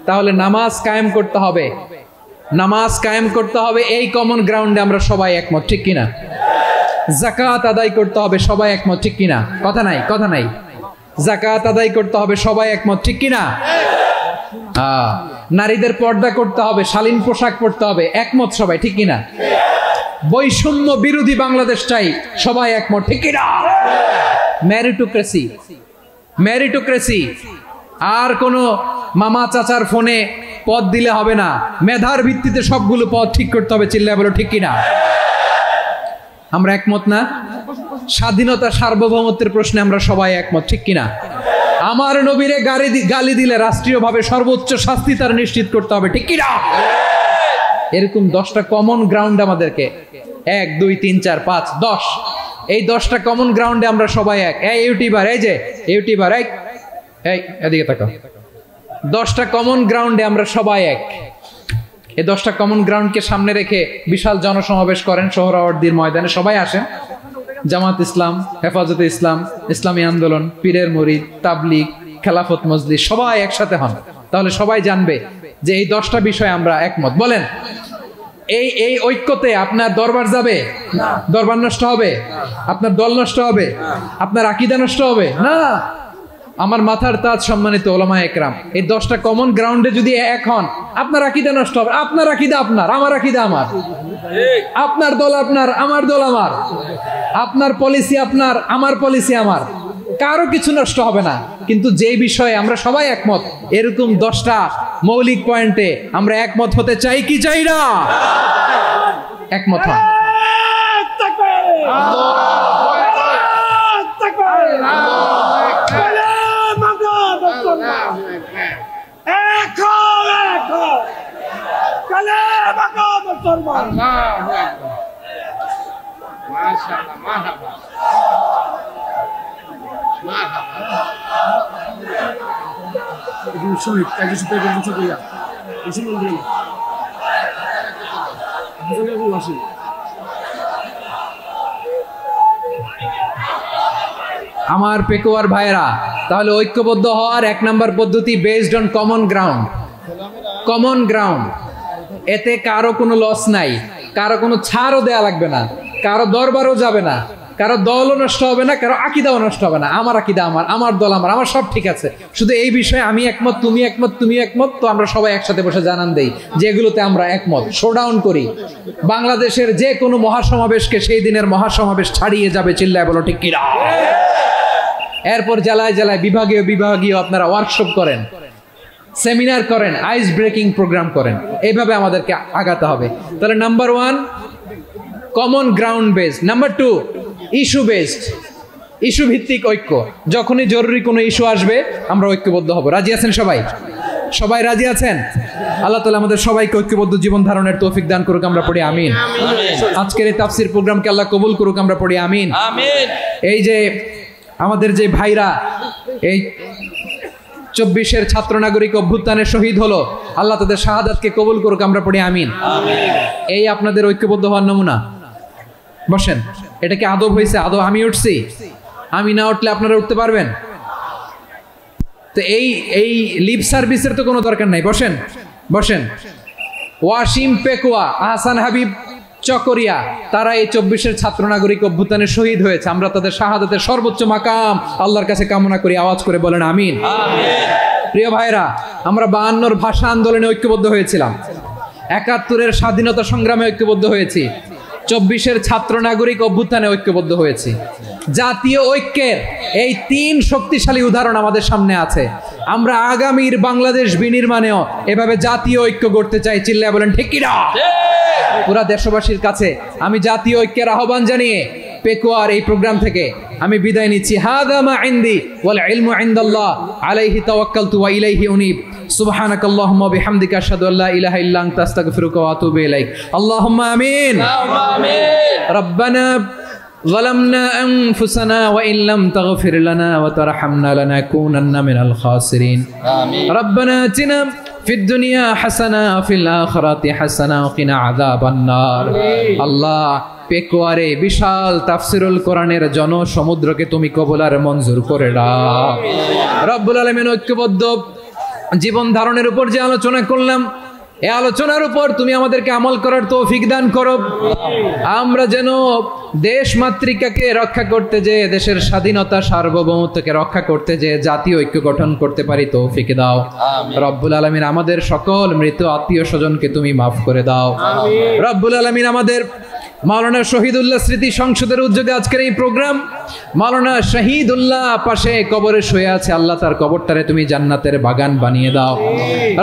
তাহলে নামাজ কায়েম করতে হবে, নামাজ কায়েম করতে হবে, এই কমন গ্রাউন্ডে আমরা সবাই একমত, ঠিক কিনা? যাকাত আদায় করতে হবে, সবাই একমত, ঠিক কিনা? কথা নাই, কথা নাই। যাকাত আদায় করতে হবে, সবাই একমত, ঠিক কিনা? নারীদের পর্দা করতে হবে, শালীন পোশাক পরতে হবে, একমত সবাই, ঠিক কিনা? বৈষম্য বিরোধী বাংলাদেশ চাই, সবাই একমত, ঠিক কিনা? Meritocracy, meritocracy. আর কোনো মামা চাচার ফোনে পদ দিলে হবে না, মেধার ভিত্তিতে সবগুলো পদ ঠিক করতে হবে, চিল্লায় বলো ঠিক কিনা? আমরা একমত না? স্বাধীনতা সার্বভৌমত্বের প্রশ্নে আমরা সবাই একমত, ঠিক কিনা? আমার নবীরে গালি দিলে রাষ্ট্রীয়ভাবে সর্বোচ্চ শাস্তি তার নিশ্চিত করতে হবে, ঠিক কিনা? এরকম 10টা কমন গ্রাউন্ড আমাদেরকে, 1 2 3 4 5 10, এই 10টা কমন গ্রাউন্ডে আমরা সবাই এক। এই ইউটিউবার, এই যে ইউটিউবার, এই এদিকে তাকাও। 10টা কমন গ্রাউন্ডে আমরা সবাই এক। এই 10টা কমন গ্রাউন্ডকে সামনে রেখে বিশাল জনসমাবেশ করেন সোহরাওয়ার্দীর ময়দানে, সবাই আসেন। জামাত ইসলাম, হেফাজতে ইসলাম, ইসলামী আন্দোলন, পীরের মুরিদ, তাবলীগ, খেলাফত মজলিস, সবাই একসাথে হন। তাহলে সবাই জানবে যে এই 10টা বিষয়ে আমরা একমত। বলেন, এই ঐক্যতে আপনার দরবার যাবে? দরবার নষ্ট হবে? আপনার দল নষ্ট হবে? আপনার আকীদা নষ্ট হবে? না। আমার মাথার তাজ সম্মানিত ওলামা একরাম, এই 10টা কমন গ্রাউন্ডে যদি এক হন, আপনার আকীদা নষ্ট হবে? আপনার আকীদা আপনার, আমার আকীদা আমার, আপনার দল আপনার, আমার দল আমার, আপনার পলিসি আপনার, আমার পলিসি আমার, কারো কিছু নষ্ট হবে না। কিন্তু যে বিষয়ে আমরা সবাই একমত, এরকম 10টা মৌলিক পয়েন্টে আমরা একমত হতে চাই কি চাই না? একমত হন। আমার পেকুয়ার ভাইরা, তাহলে ঐক্যবদ্ধ হওয়ার 1 নম্বর পদ্ধতি based on common ground. Common ground, এতে কারো কোনো লস নাই, কারো কোনো ছাড়ও দেয়া লাগবে না, কারো দরবারও যাবে না, কারো দলও নষ্ট হবে না, কারো আকীদাও নষ্ট হবে না। আমার আকীদা আমার, আমার দল আমার, আমার সব ঠিক আছে। শুধু এই বিষয়ে আমি একমত, তুমি একমত, তুমি একমত, তো আমরা সবাই একসাথে বসে জানান দেই যেগুলোতে আমরা একমত, শোডাউন করি। বাংলাদেশের যে কোনো মহাসমাবেশকে সেই দিনের মহাসমাবেশ ছাড়িয়ে যাবে, চিল্লায় বলো ঠিক কিনা? এরপর জেলায় জেলায় বিভাগীয় বিভাগীয় আপনারা ওয়ার্কশপ করেন, সেমিনার করেন, আইস ব্রেকিং প্রোগ্রাম করেন। এইভাবে আমাদেরকে আগাতে হবে। তাহলে number 1 common ground based, number 2 issue based. Issue ভিত্তিক ঐক্য, যখনই জরুরি কোনো ইস্যু আসবে আমরা ঐক্যবদ্ধ হব। রাজি আছেন সবাই? সবাই রাজি আছেন? আল্লাহ তাআলা আমাদের সবাইকে ঐক্যবদ্ধ জীবন ধারণের তৌফিক দান করুক, আমরা পড়ি আমিন। আজকের এই তাফসীর প্রোগ্রামকে আল্লাহ কবুল করুক, আমরা পড়ি আমিন। এই যে আমাদের যে ভাইরা এই 24-এর ছাত্র নাগরিক অভ্যুত্থানে শহীদ হলো, আল্লাহ তাদের শাহাদাতকে কবুল করুক, আমরা পড়ি আমিন। এই আপনাদের ঐক্যবদ্ধ হওয়ার নমুনা। বসেন, এটা কি আদব হয়েছে? আদব আমি উঠছি, আমি না উঠলে আপনারা উঠতে পারবেন? তো এই লিপ সার্ভিসের তো কোনো দরকার নাই। বসেন বসেন। ওয়াসিম পেকুয়া, আহসান হাবিব চকরিয়া, তারা এই 24-এর ছাত্র নাগরিক অভ্যুত্থানে শহীদ হয়েছে। আমরা তাদের শাহাদাতের সর্বোচ্চ মাকাম আল্লাহর কাছে কামনা করি। আওয়াজ করে বলেন আমিন। প্রিয় ভাইরা, আমরা 52-র ভাষা আন্দোলনে ঐক্যবদ্ধ হয়েছিলাম, 71-এর স্বাধীনতা সংগ্রামে ঐক্যবদ্ধ হয়েছি, 24-এর ছাত্র নাগরিক অভ্যুত্থানে ঐক্যবদ্ধ হয়েছি। জাতীয় ঐক্যের এই 3 শক্তিশালী উদাহরণ আমাদের সামনে আছে। আমরা আগামীর বাংলাদেশ বিনির্মাণেও এভাবে জাতীয় ঐক্য গড়তে চাই। চিল্লায় বলেন ঠিক কি না? পুরা দেশবাসীর কাছে আমি জাতীয় ঐক্যের আহ্বান জানিয়ে পেকুয়ার এই প্রোগ্রাম থেকে আমি বিদায় নিচ্ছি। হাদা মা ইনদি ওয়াল ইলমু ইনদাল্লাহ আলাইহি তাওয়াক্কালতু ওয়া ইলাইহি উনীব। সুবহানাকাল্লাহুম্মা ওয়া বিহামদিকা আশহাদু আল্লা ইলাহা ইল্লা আনতা আস্তাগফিরুকা ওয়া আতুবু ইলাইক। আল্লাহুম্মা আমিন। রব্বানা ظلمنا أنفسنا وإن لم تغفر لنا وترحمنا لنكونن من الخاسرين. ربنا آتنا في الدنيا حسنة وفي الآخرة حسنة وقنا عذاب النار. الله পেকুয়ারে বিশাল তাফসিরুল কোরআনের জনসমুদ্রকে তুমি কবুল আর মঞ্জুর করে দাও। রব্বুল আলামিন, ঐক্যবদ্ধ জীবন ধারণের উপর যে আলোচনা করলাম, এই আলোচনার উপর তুমি আমাদেরকে আমল করার তৌফিক দান করো। আমরা যেন দেশ মাতৃকাকে রক্ষা করতে যে, দেশের স্বাধীনতা সার্বভৌমত্বকে রক্ষা করতে যে জাতীয় ঐক্য গঠন করতে পারি, তৌফিক দাও। রব্বুল আলামিন, আমাদের সকল মৃত আত্মীয় স্বজনকে তুমি মাফ করে দাও। রব্বুল আলামিন, আমাদের মাওলানা শহীদুল্লাহ স্মৃতি সংসদের উদ্যোগে আজকের এই প্রোগ্রাম, মাওলানা শহীদুল্লাহ পাশে কবরে শুয়ে আছে, আল্লাহ তার কবরটারে তুমি জান্নাতের বাগান বানিয়ে দাও।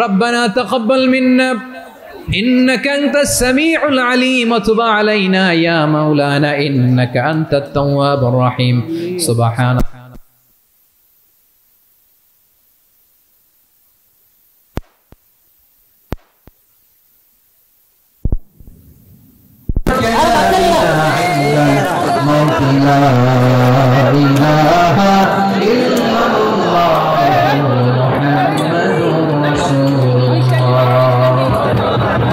রব্বানা তাকাব্বাল মিন্না إنك أنت السميع العليم وتب علينا يا مولانا إنك أنت التواب الرحيم. سبحانك